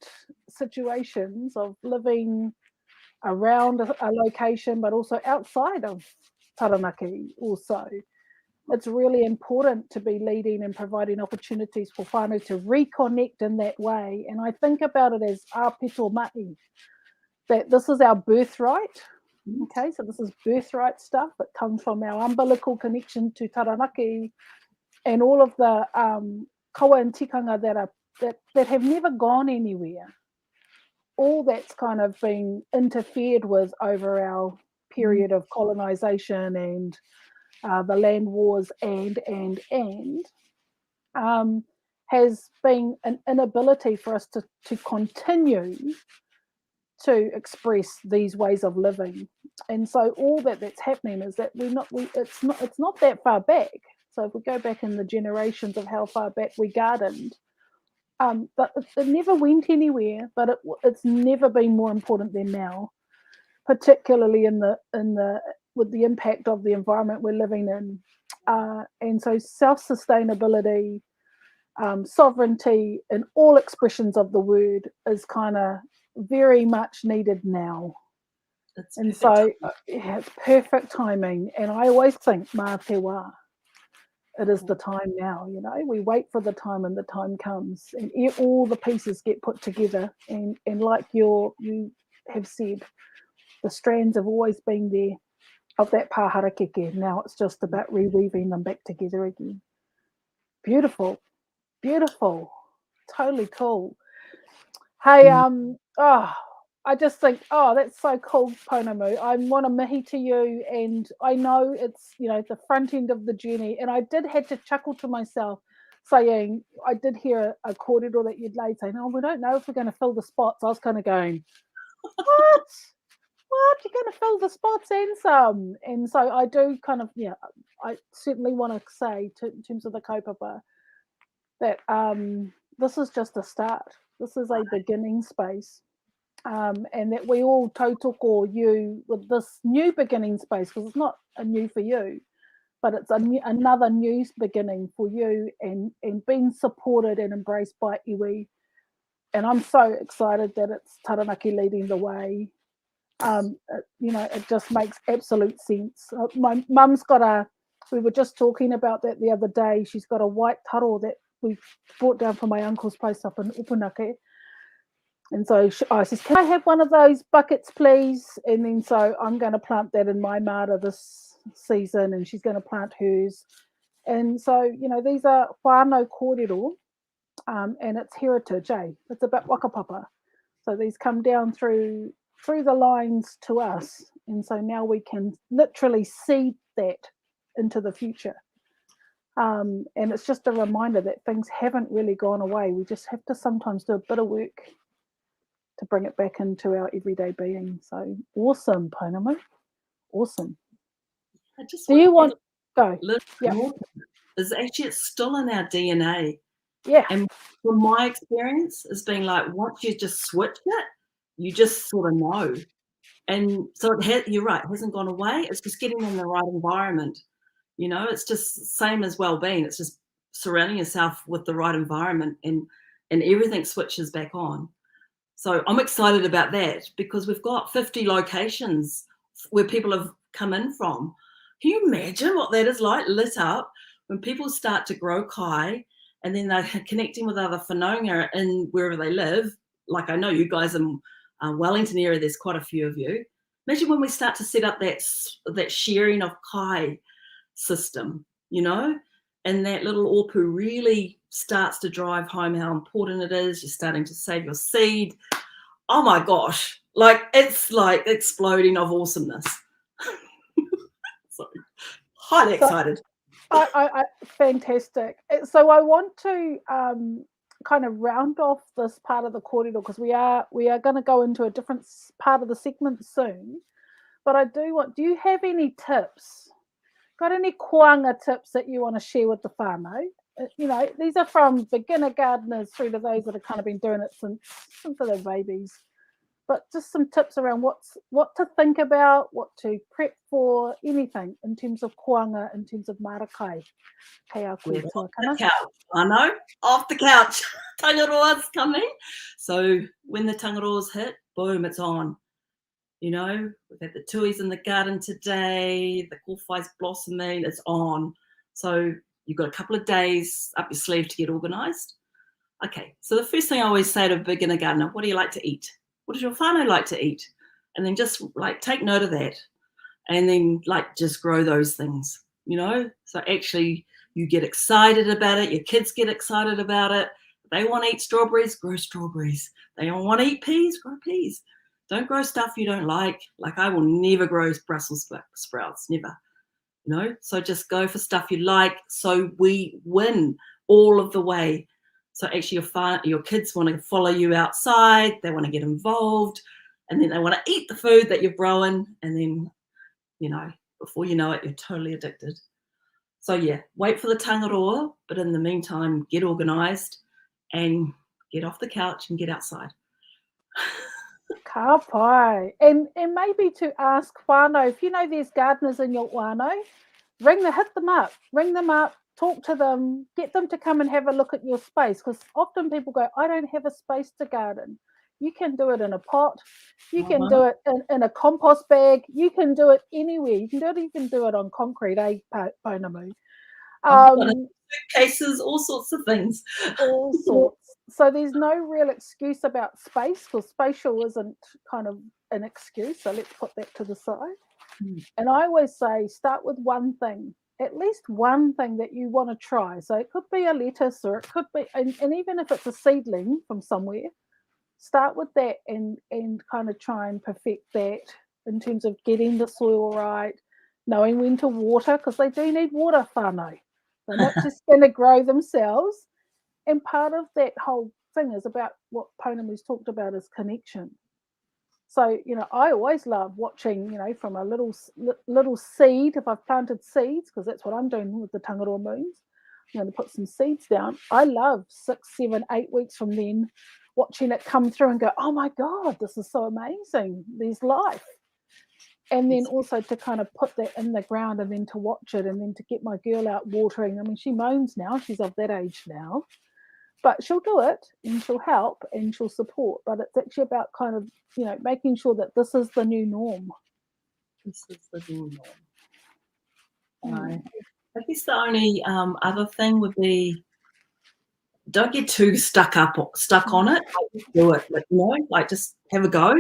situations of living around a location, but also outside of Taranaki also, it's really important to be leading and providing opportunities for whānau to reconnect in that way. And I think about it as āpito mai, that this is our birthright. Okay, so this is birthright stuff. It comes from our umbilical connection to Taranaki and all of the kaua and tikanga that have never gone anywhere. All that's kind of been interfered with over our period of colonisation and the land wars and has been an inability for us to continue to express these ways of living. And so all that's happening is that it's not that far back. So if we go back in the generations of how far back we gardened, but it never went anywhere, but it's never been more important than now, particularly with the impact of the environment we're living in. And so self-sustainability, sovereignty in all expressions of the word is kind of very much needed now. And so it's perfect timing. And I always think, mā te wā, it is the time now, we wait for the time and the time comes and all the pieces get put together. And like you have said, the strands have always been there of that pāharakeke. Now it's just about reweaving them back together again. Beautiful, beautiful, totally cool. Hey, I just think, that's so cool, Pounamu. I want to mihi to you, and I know it's, the front end of the journey, and I did have to chuckle to myself saying, I did hear a kōrero that you'd laid saying, we don't know if we're going to fill the spots. I was kind of going, what? You're going to fill the spots and some. And so I do kind of, I certainly want to say in terms of the kaupapa that this is just a start. This is a beginning space. And that we all tautoko you with this new beginning space, because it's not a new for you, but it's another new beginning for you, and being supported and embraced by iwi. And I'm so excited that it's Taranaki leading the way. It just makes absolute sense. My mum's got we were just talking about that the other day. She's got a white taro that we brought down from my uncle's place up in Upunake. And so I says, can I have one of those buckets, please? And then so I'm going to plant that in my mara this season, and she's going to plant hers. And so, these are whānau kōrero, and it's heritage, It's about whakapapa. So these come down through the lines to us. And so now we can literally seed that into the future. And it's just a reminder that things haven't really gone away. We just have to sometimes do a bit of work to bring it back into our everyday being. So awesome, Pounamu. Awesome. Do you want go? Yeah. Is actually it's still in our DNA. Yeah. And from my experience, it's been like once you just switch it, you just sort of know. And so you're right, it hasn't gone away. It's just getting in the right environment. It's just same as well-being. It's just surrounding yourself with the right environment, and everything switches back on. So I'm excited about that, because we've got 50 locations where people have come in from. Can you imagine what that is like, lit up, when people start to grow kai, and then they're connecting with other whanaunga in wherever they live? Like I know you guys in Wellington area, there's quite a few of you. Imagine when we start to set up that sharing of kai system, and that little opu really starts to drive home how important it is. You're starting to save your seed. Oh my gosh, it's like exploding of awesomeness. So highly excited. I fantastic. So I want to kind of round off this part of the kōrero, because we are going to go into a different part of the segment soon. But I do you have any tips? Got any Koanga tips that you want to share with the whānau? These are from beginner gardeners through to those that have kind of been doing it since they're babies. But just some tips around what to think about, what to prep for, anything in terms of Koanga, in terms of Maracai. Off the couch. I know, off the couch. Tangaroa's coming. So when the tangaroas hit, boom, it's on. We've had the tuis in the garden today, the kōwhai's blossoming, it's on. So you've got a couple of days up your sleeve to get organised. Okay, so the first thing I always say to a beginner gardener, what do you like to eat? What does your whānau like to eat? And then just take note of that, and then just grow those things, So actually you get excited about it, your kids get excited about it. If they want to eat strawberries, grow strawberries. They don't want to eat peas, grow peas. Don't grow stuff you don't like. I will never grow Brussels sprouts, never. So just go for stuff you like, so we win all of the way. So actually your kids want to follow you outside, they want to get involved, and then they want to eat the food that you're growing, and then, before you know it, you're totally addicted. So yeah, wait for the tangaroa, but in the meantime, get organised and get off the couch and get outside. Ka pai. And maybe to ask whānau, if there's gardeners in your whānau, hit them up, talk to them, get them to come and have a look at your space, because often people go, I don't have a space to garden. You can do it in a pot, you can do it in a compost bag, you can do it anywhere. You can do it on concrete, Pounamu? Suitcases, all sorts of things. All sorts. So there's no real excuse about space, because spatial isn't kind of an excuse. So let's put that to the side. And I always say, start with one thing at least one thing that you want to try. So it could be a lettuce, or it could be, and even if it's a seedling from somewhere, start with that and kind of try and perfect that in terms of getting the soil right, knowing when to water, because they do need water, whānau. They're not just going to grow themselves. And part of that whole thing is about what Pounamu's talked about is connection. So, you know, I always love watching, you know, from a little seed, if I've planted seeds, because that's what I'm doing with the Tangaroa moons, I'm going to put some seeds down. I love 6, 7, 8 weeks from then watching it come through and go, oh my God, this is so amazing. There's life. And then also to kind of put that in the ground and then to watch it and then to get my girl out watering. I mean, she moans now. She's of that age now. But she'll do it and she'll help and she'll support. But it's actually about kind of, you know, making sure that this is the new norm. This is the new norm. I guess the only other thing would be, don't get too stuck on it. Like, do it, like, you know, like just have a go.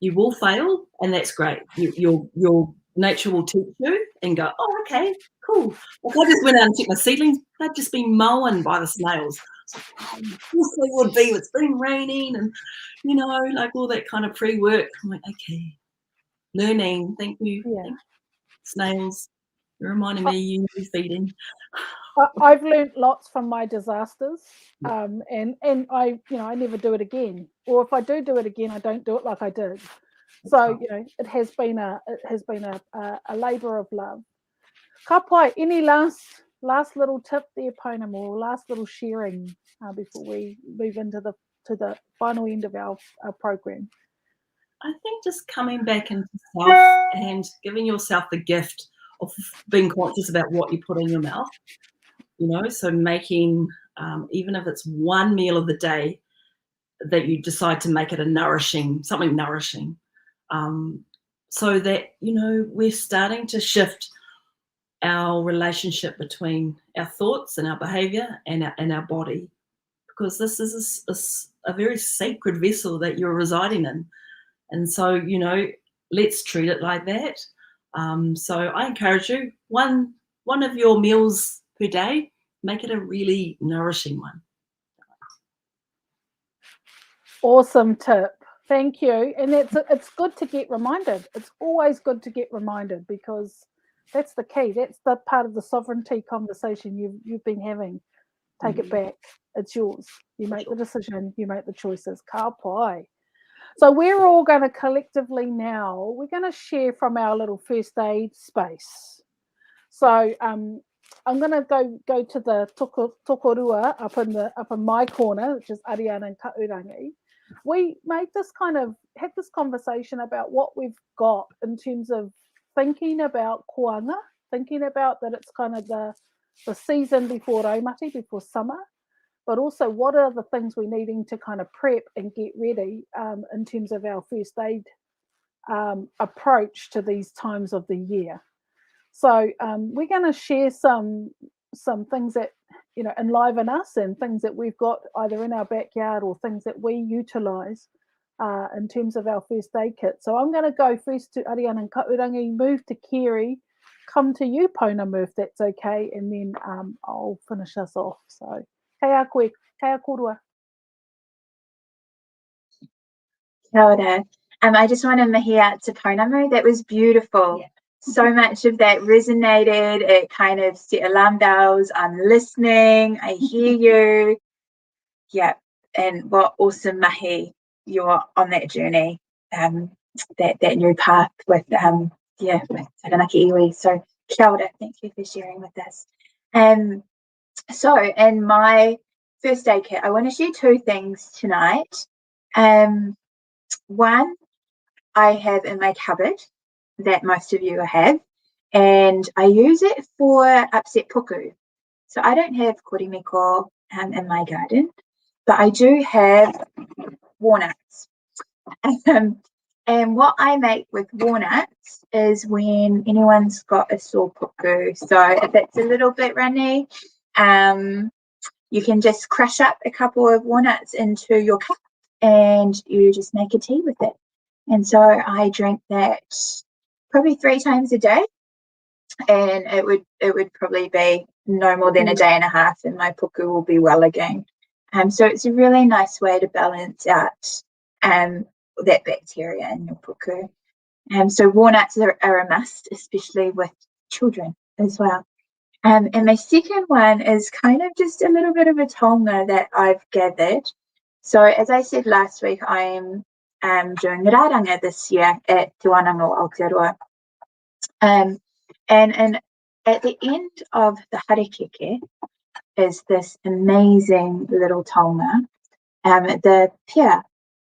You will fail, and that's great. Your nature will teach you and go, oh, okay, cool. Like I just went out and checked my seedlings. They've just been mown by the snails. So, oh, of course they would be. It's been raining, and you know, like all that kind of pre-work. I'm like, okay, learning. Thank you. Yeah. Thank you. Snails. You're reminding me you need feeding. I've learned lots from my disasters, and I, you know, I never do it again. Or if I do it again, I don't do it like I did. So you know, it has been a labour of love. Ka pai, any last little tip there, Pounamu, or last little sharing before we move into the final end of our program? I think just coming back into self and giving yourself the gift of being conscious about what you put in your mouth, you know, so making, even if it's one meal of the day, that you decide to make it something nourishing, so that, you know, we're starting to shift our relationship between our thoughts and our behavior and our body, because this is a very sacred vessel that you're residing in. And so, you know, let's treat it like that. So I encourage you, one of your meals per day, make it a really nourishing one. Awesome tip. Thank you. And it's good to get reminded. It's always good to get reminded, because that's the key. That's the part of the sovereignty conversation you've been having. Take it back. It's yours. You make the decision. You make the choices. Ka pai. So we're all going to collectively now, we're going to share from our little first aid space. So I'm going to go to the tokorua up in my corner, which is Ariana and Kahurangi. We had this conversation about what we've got in terms of thinking about Koanga, thinking about that it's kind of the season before Raumati, before summer, but also what are the things we're needing to kind of prep and get ready in terms of our first aid approach to these times of the year. So we're going to share some things that, you know, enliven us, and things that we've got either in our backyard or things that we utilise in terms of our first aid kit. So I'm going to go first to Ariana and Kahurangi, move to Kerry, come to you, Pounamu, if that's okay, and then I'll finish us off. So kei a koe, kei a korua. Kia ora. I just want to mihi out to Pounamu. That was beautiful. Yeah. So much of that resonated. It kind of set alarm bells. I'm listening. I hear you. Yeah. And what awesome mahi you're on that journey. That new path with with Taranaki iwi. So kia ora. Thank you for sharing with us. So in my first aid kit, I want to share two things tonight. One, I have in my cupboard that most of you have, and I use it for upset puku. So I don't have korimiko in my garden, but I do have walnuts. And what I make with walnuts is when anyone's got a sore puku. So if it's a little bit runny, you can just crush up a couple of walnuts into your cup and you just make a tea with it. And so I drink that probably 3 times a day. and it would probably be no more than a day and a half, and my puku will be well again. So it's a really nice way to balance out that bacteria in your puku. So walnuts are a must, especially with children as well. And my second one is kind of just a little bit of a taonga that I've gathered. So as I said last week, I am doing rāranga this year at Te Wānanga o Aotearoa. And at the end of the harekeke is this amazing little taonga, the pia,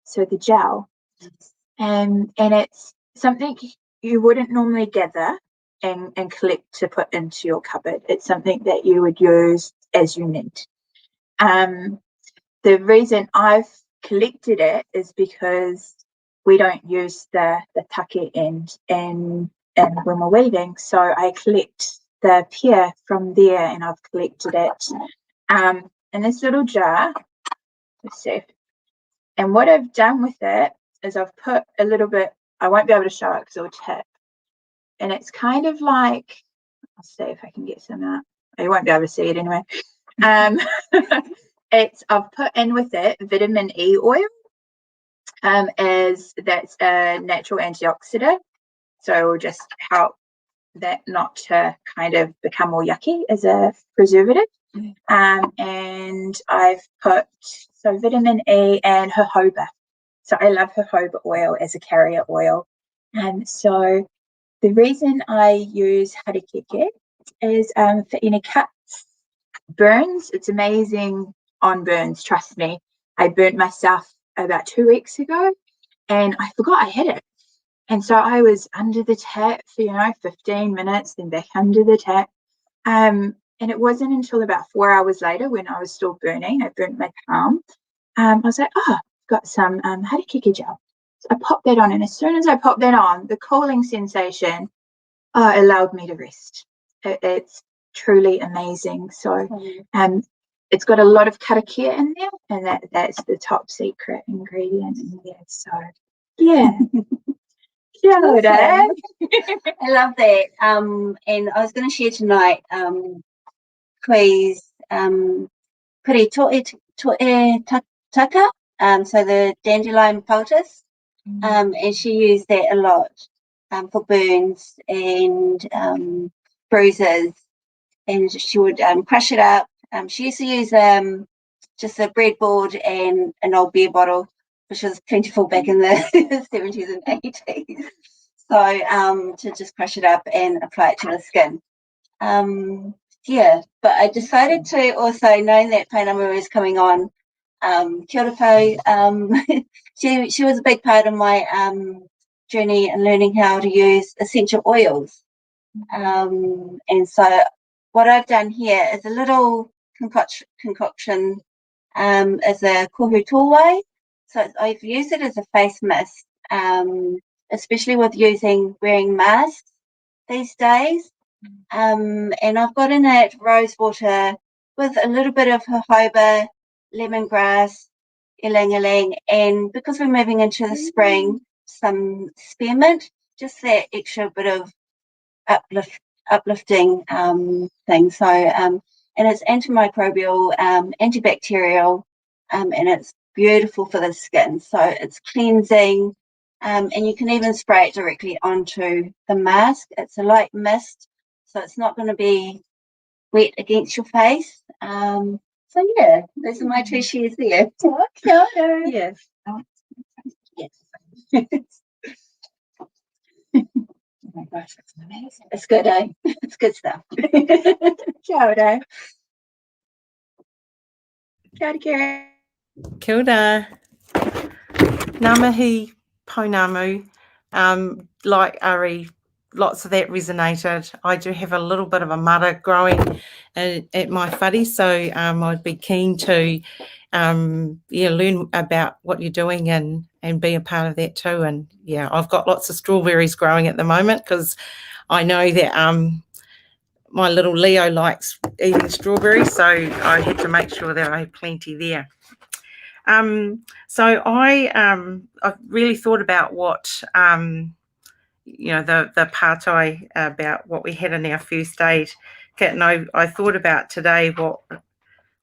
so the gel. And it's something you wouldn't normally gather and collect to put into your cupboard. It's something that you would use as you need. The reason I've collected it is because we don't use the take end and when we're weaving, so I collect the pia from there, and I've collected it in this little jar. Let's see. And what I've done with it is I've put a little bit, I won't be able to show it because it'll tip. And it's kind of like, I'll see if I can get some out. You won't be able to see it anyway. I've put in with it vitamin E oil, as that's a natural antioxidant. So it will just help that not to kind of become more yucky as a preservative. And I've put vitamin E and jojoba. So I love jojoba oil as a carrier oil. So the reason I use harekeke is for any cuts, burns. It's amazing on burns, trust me. I burnt myself about 2 weeks ago and I forgot I had it. And so I was under the tap for, 15 minutes, then back under the tap. And it wasn't until about 4 hours later when I was still burning, I burnt my palm. I was like, oh, I've got some harekeke gel. So I popped that on, and as soon as I popped that on, the cooling sensation allowed me to rest. It's truly amazing. So it's got a lot of karakia in there, and that's the top secret ingredient in there. So yeah. Awesome. I love that. And I was going to share tonight Koi's piri toe taka, so the Dandelion Poultice, and she used that a lot for burns and bruises, and she would crush it up. She used to use just a breadboard and an old beer bottle, which was plentiful back in the 70s and 80s. So to just crush it up and apply it to the skin. Yeah, but I decided to also, knowing that Pounamu is coming on, kia ora koutou, she was a big part of my journey in learning how to use essential oils. And so what I've done here is a little concoction as a kohu tōwai. So I've used it as a face mist, especially with wearing masks these days. And I've got in it rose water with a little bit of jojoba, lemongrass, ylang-ylang, and because we're moving into the spring, some spearmint, just that extra bit of uplifting thing. So and it's antimicrobial, antibacterial, and it's beautiful for the skin. So it's cleansing, and you can even spray it directly onto the mask. It's a light mist, so it's not going to be wet against your face. So yeah, those are my 2 shares there. Oh, kia ora. Yes. Oh my gosh, that's amazing. It's good, eh? It's good stuff. Kia ora. Kia ora, Kerry. Kia ora. Ngā mihi Pounamu. Like Ari, lots of that resonated. I do have a little bit of a mara growing at my whare, so I'd be keen to learn about what you're doing and be a part of that too. And yeah, I've got lots of strawberries growing at the moment because I know that my little Leo likes eating strawberries, so I had to make sure that I had plenty there. So I really thought about what you know, the pārtai about what we had in our first aid kit, and I thought about today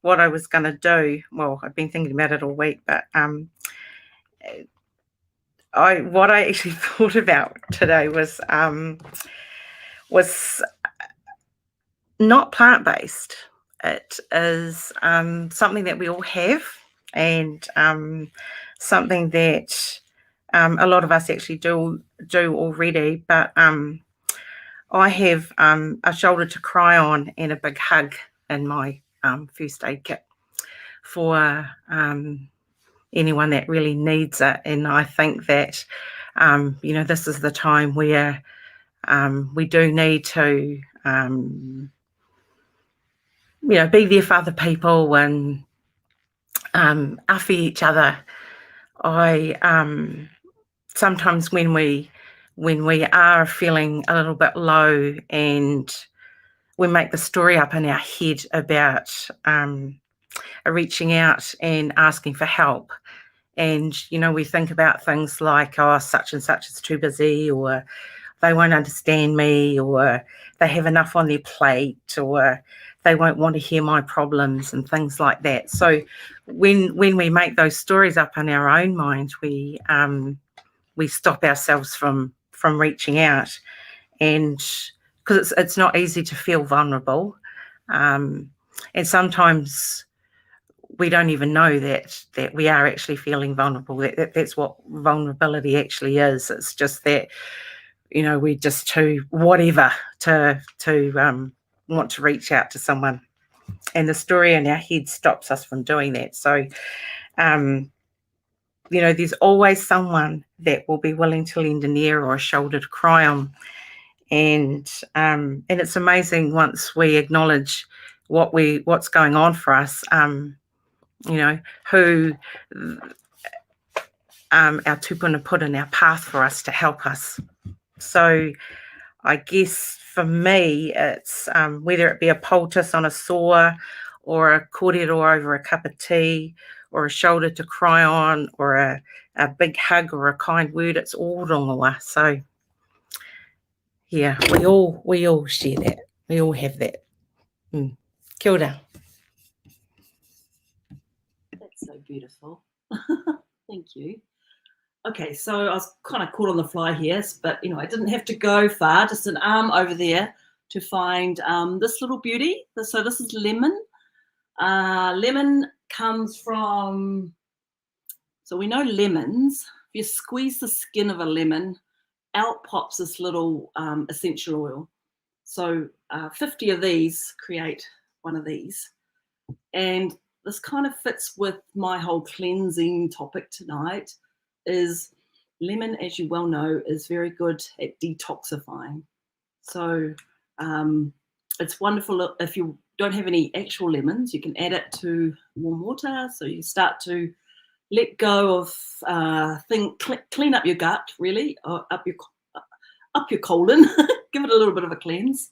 what I was going to do. Well, I've been thinking about it all week, but what I actually thought about today was not plant-based. It is something that we all have, and something that a lot of us actually do already. But I have a shoulder to cry on and a big hug in my first aid kit for anyone that really needs it. And I think that you know, this is the time where we do need to you know, be there for other people and awhi each other. I sometimes when we are feeling a little bit low and we make the story up in our head about reaching out and asking for help, and you know, we think about things like, oh, such and such is too busy, or they won't understand me, or they have enough on their plate, or they won't want to hear my problems and things like that. So when we make those stories up in our own mind, we stop ourselves from reaching out, and because it's not easy to feel vulnerable, and sometimes we don't even know that we are actually feeling vulnerable. That's what vulnerability actually is. It's just that, you know, we're just too whatever to want to reach out to someone, and the story in our head stops us from doing that. So you know, there's always someone that will be willing to lend an ear or a shoulder to cry on, and it's amazing once we acknowledge what's going on for us, you know, who our tupuna put in our path for us to help us. So I guess for me, it's whether it be a poultice on a sore, or a kōrero over a cup of tea, or a shoulder to cry on, or a big hug or a kind word, it's all rongoā. So yeah, we all share that. We all have that. Kia ora. That's so beautiful. Thank you. Okay, so I was kind of caught on the fly here, but you know, I didn't have to go far, just an arm over there to find this little beauty. So this is lemon. Lemon comes from, so we know lemons, if you squeeze the skin of a lemon, out pops this little essential oil. So 50 of these create one of these. And this kind of fits with my whole cleansing topic tonight. Is lemon, as you well know, is very good at detoxifying. So it's wonderful if you don't have any actual lemons, you can add it to warm water. So you start to let go of clean up your gut, really, or up your colon, give it a little bit of a cleanse.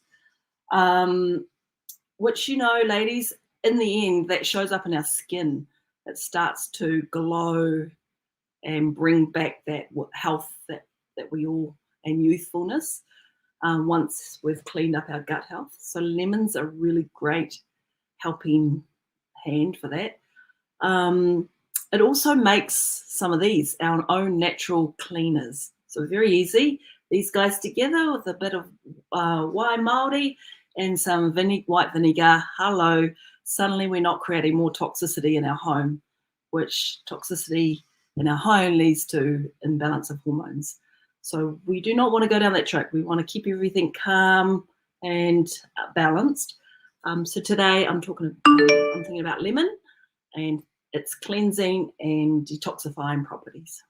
Which, you know, ladies, in the end, that shows up in our skin. It starts to glow and bring back that health that we all, and youthfulness, once we've cleaned up our gut health. So lemons are really great helping hand for that. It also makes some of these our own natural cleaners. So very easy. These guys together with a bit of wai mauri and some white vinegar. Hello, suddenly we're not creating more toxicity in our home, which toxicity in our home leads to imbalance of hormones. So we do not want to go down that track. We want to keep everything calm and balanced. So today I'm thinking about lemon and its cleansing and detoxifying properties.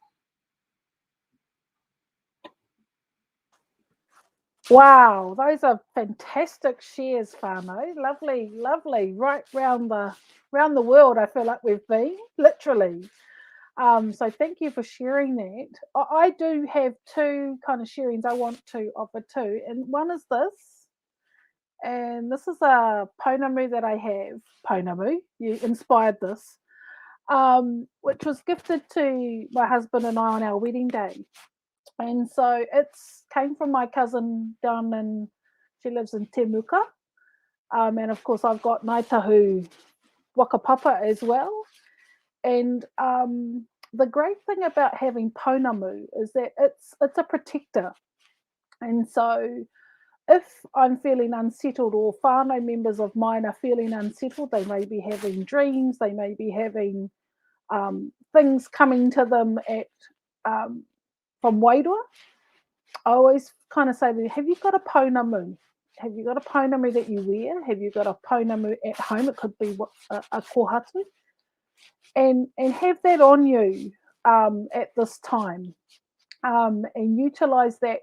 Wow, those are fantastic shares, whānau. Lovely, lovely. Right round the world, I feel like we've been, literally. So thank you for sharing that. I do have two kind of sharings I want to offer too. And one is this. And this is a Pounamu that I have. Pounamu, you inspired this. Which was gifted to my husband and I on our wedding day. And so it's came from my cousin down in, she lives in Temuka. And of course I've got Ngaitahu Whakapapa as well. And the great thing about having Pounamu is that it's a protector. And so if I'm feeling unsettled, or whānau members of mine are feeling unsettled, they may be having dreams, they may be having things coming to them from Wairua, I always kind of say to them, have you got a Pounamu? Have you got a Pounamu that you wear? Have you got a Pounamu at home? It could be a kohatu. And have that on you at this time. And utilise that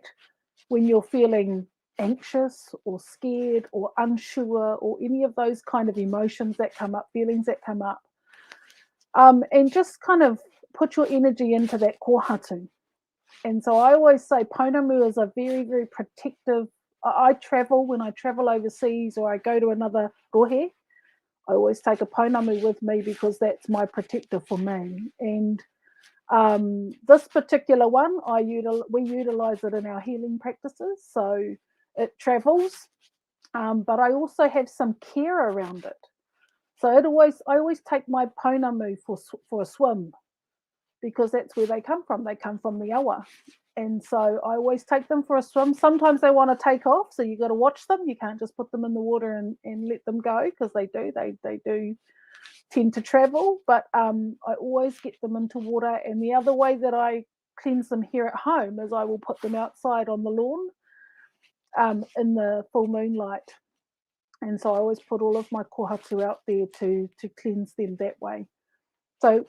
when you're feeling anxious or scared or unsure or any of those kind of emotions that come up, feelings that come up. And just kind of put your energy into that kohatu. And so I always say Pounamu is a very, very protective. I travel, when I travel overseas or I go to another rohe, I always take a Pounamu with me because that's my protector for me. And this particular one, we utilise it in our healing practices. So it travels, but I also have some care around it. So I always take my Pounamu for a swim, because that's where they come from. They come from the awa. And so I always take them for a swim. Sometimes they want to take off, so you've got to watch them. You can't just put them in the water and let them go, because they do tend to travel. But I always get them into water. And the other way that I cleanse them here at home is I will put them outside on the lawn in the full moonlight. And so I always put all of my kohatu out there to cleanse them that way. So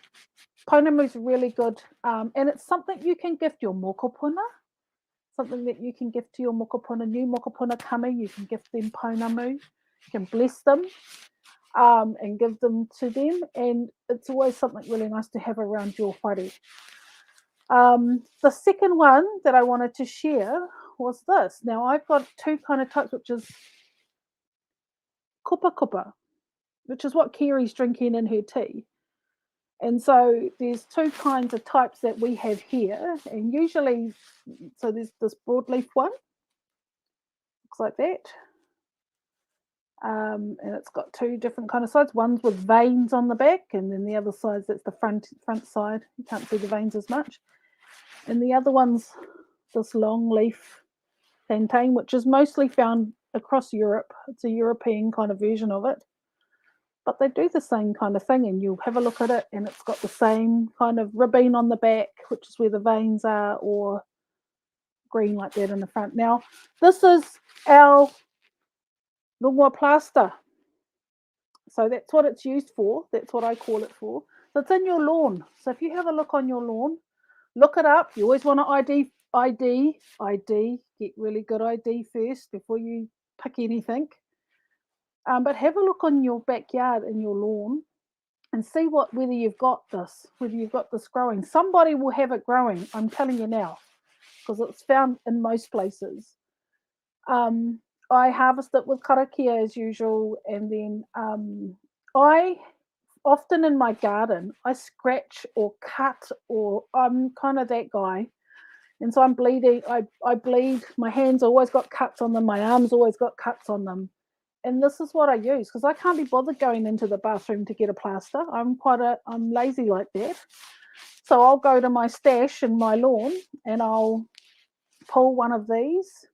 Pounamu is really good, and it's something you can gift your mokopuna, something that you can gift to your mokopuna, new mokopuna coming, you can gift them Pounamu, you can bless them and give them to them, and it's always something really nice to have around your whare. The second one that I wanted to share was this. Now I've got two kind of types, which is Kopaka, which is what Kerry's drinking in her tea. And so there's two kinds of types that we have here, and usually, so there's this broadleaf one, looks like that, and it's got two different kind of sides. One's with veins on the back, and then the other side, that's the front side. You can't see the veins as much. And the other one's this long leaf plantain, which is mostly found across Europe. It's a European kind of version of it. But they do the same kind of thing, and you'll have a look at it, and it's got the same kind of ribbon on the back, which is where the veins are, or green like that in the front. Now, this is our Rongoā plaster. So that's what it's used for. That's what I call it for. So it's in your lawn. So if you have a look on your lawn, look it up. You always want to ID, get really good ID first before you pick anything. But have a look on your backyard in your lawn and see whether you've got this growing. Somebody will have it growing, I'm telling you now, because it's found in most places. I harvest it with karakia as usual, and then I often in my garden, I scratch or cut, or I'm kind of that guy. And so I'm bleeding, I bleed, my hands always got cuts on them, my arms always got cuts on them. And this is what I use, because I can't be bothered going into the bathroom to get a plaster. I'm lazy like that. So I'll go to my stash in my lawn and I'll pull one of these.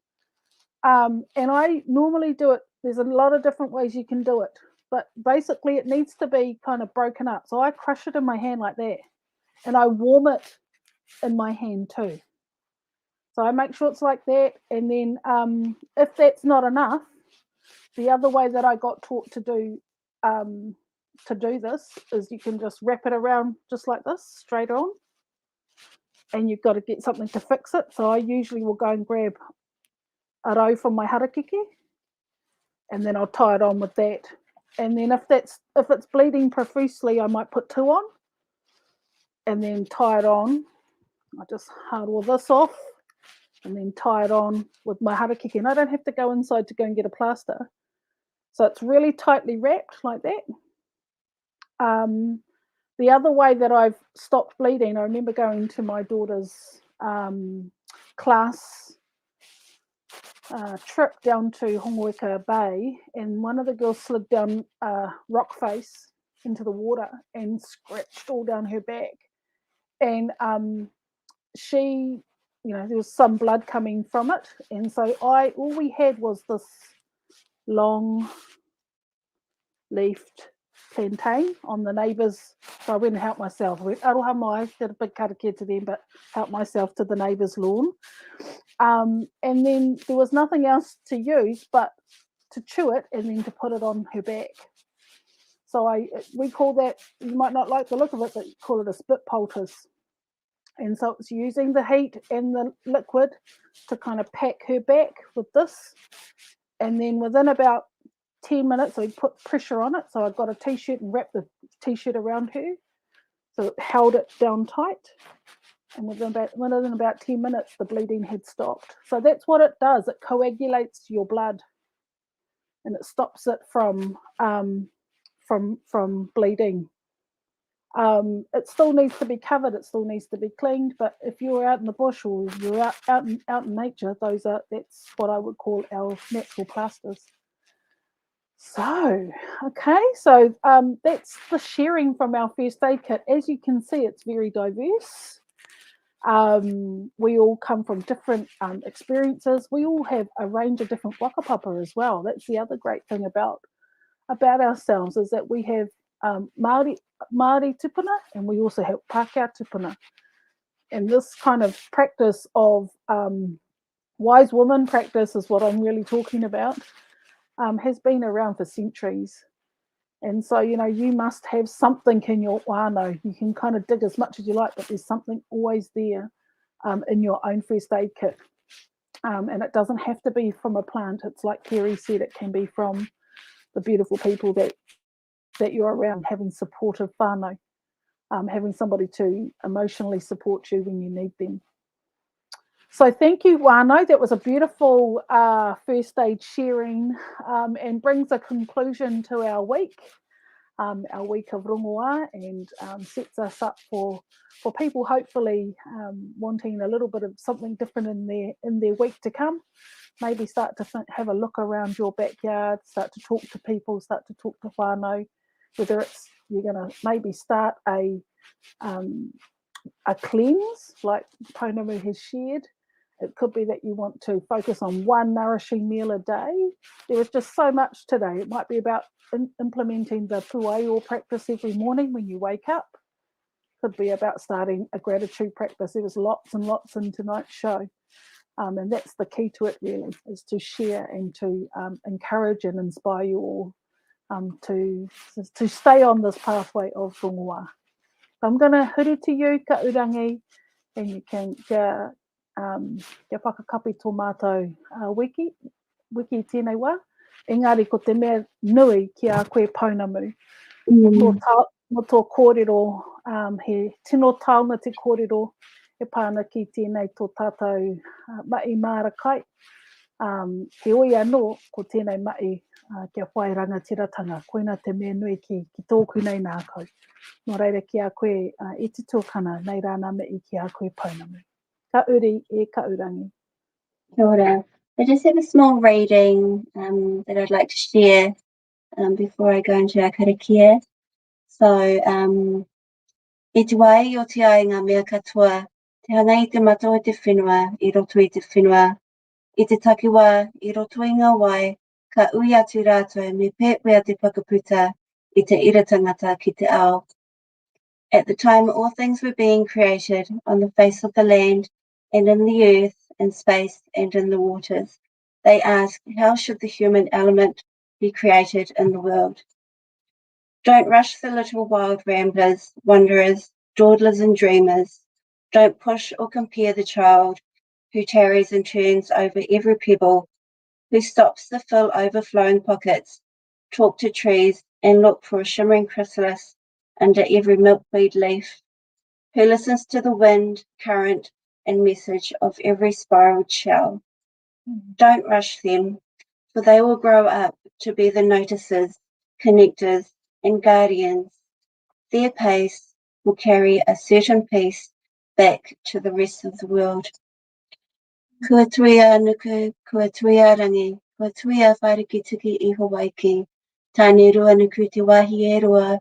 And I normally do it, there's a lot of different ways you can do it, but basically it needs to be kind of broken up. So I crush it in my hand like that, and I warm it in my hand too. So I make sure it's like that. And then if that's not enough, the other way that I got taught to do this is you can just wrap it around just like this, straight on, and you've got to get something to fix it. So I usually will go and grab a rau from my harakeke, and then I'll tie it on with that. And then if it's bleeding profusely, I might put two on, and then tie it on. I just hardwire this off, and then tie it on with my harakeke. And I don't have to go inside to go and get a plaster. So it's really tightly wrapped like that. The other way that I've stopped bleeding, I remember going to my daughter's class trip down to Hongoika Bay, and one of the girls slid down a rock face into the water and scratched all down her back. And she, there was some blood coming from it. And so all we had was this long leafed plantain on the neighbours. So I went and helped myself. I went, aroha mai, did a big karakia to them, but helped myself to the neighbour's lawn. And then there was nothing else to use but to chew it and then to put it on her back. So we call that, you might not like the look of it, but you call it a spit poultice. And so it's using the heat and the liquid to kind of pack her back with this. And then within about 10 minutes, I put pressure on it. So I got a t-shirt and wrapped the t-shirt around her. So it held it down tight. And within about 10 minutes, the bleeding had stopped. So that's what it does. It coagulates your blood, and it stops it from bleeding. It still needs to be covered. It still needs to be cleaned. But if you're out in the bush or you're out in nature, that's what I would call our natural plasters. So, okay, so that's the sharing from our first aid kit. As you can see, it's very diverse. We all come from different experiences. We all have a range of different whakapapa as well. That's the other great thing about ourselves, is that we have Māori tupuna, and we also have Pākehā tupuna. And this kind of practice of wise woman practice is what I'm really talking about, has been around for centuries. And so, you must have something in your whānau. You can kind of dig as much as you like, but there's something always there in your own first aid kit. And it doesn't have to be from a plant. It's like Kerry said, it can be from the beautiful people that you're around, having supportive whānau, having somebody to emotionally support you when you need them. So thank you, whānau. That was a beautiful first aid sharing, and brings a conclusion to our week of Rongoā, and sets us up for people hopefully wanting a little bit of something different in their week to come. Maybe start to have a look around your backyard, start to talk to people, start to talk to whānau, whether it's you're going to maybe start a cleanse like Pounamu has shared. It could be that you want to focus on one nourishing meal a day. There is just so much today. It might be about implementing the puaio practice every morning when you wake up. Could be about starting a gratitude practice. There was lots and lots in tonight's show. And that's the key to it, really, is to share and to encourage and inspire you all to stay on this pathway of rongoā. So I'm going to huru to you, Kahurangi, and you can kia whakakapi tō mātou wiki tēnei wā. Engari, ko te mea nui ki a koe Pounamu. Mo tō kōrero, he tino taonga te kōrero, he pāna ki tēnei tō tātou mai Maracai. He oi anō ko tēnei mai kia whai rangatiratanga. Koina te mea nui ki tōku nei nākau. Nō reira ki a koe e te tōkana nei rāna mei ki a koe Pounamu. Ka uri e Kahurangi. Kia ora. I just have a small reading that I'd like to share before I go into our karakia. So, e te wai o te ai ngā mea katoa, te hanga i te matua te whenua, I roto i te whenua, I te takiwā, I roto i ngā wai, ka ui atu rātou me pēpea te whakaputa, I te ira tangata ki te ao. At the time all things were being created on the face of the land and in the earth, in space and in the waters, they asked, how should the human element be created in the world? Don't rush the little wild ramblers, wanderers, dawdlers and dreamers. Don't push or compare the child who tarries and turns over every pebble, who stops to fill overflowing pockets, talk to trees and look for a shimmering chrysalis under every milkweed leaf, who listens to the wind, current and message of every spiraled shell. Don't rush them, for they will grow up to be the noticers, connectors and guardians. Their pace will carry a certain peace back to the rest of the world. Kua tuia nuku, kua tuia rangi, kua tuia whariki tiki I Hawaii ki. Tāne rua nuku te wahi e roa,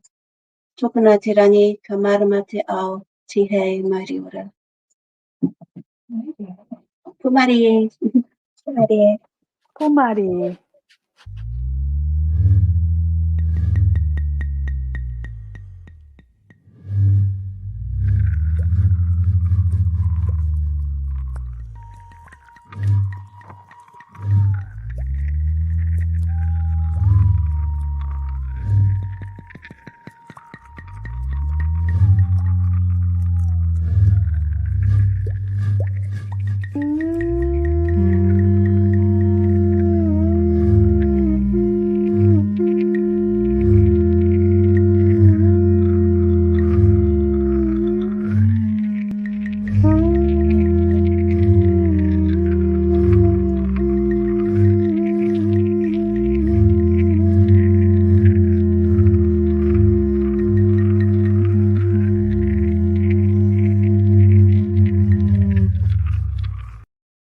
tokuna te rangi, ka marama te ao, te hei mauri ora. Kumari e. Kumari. Kumari.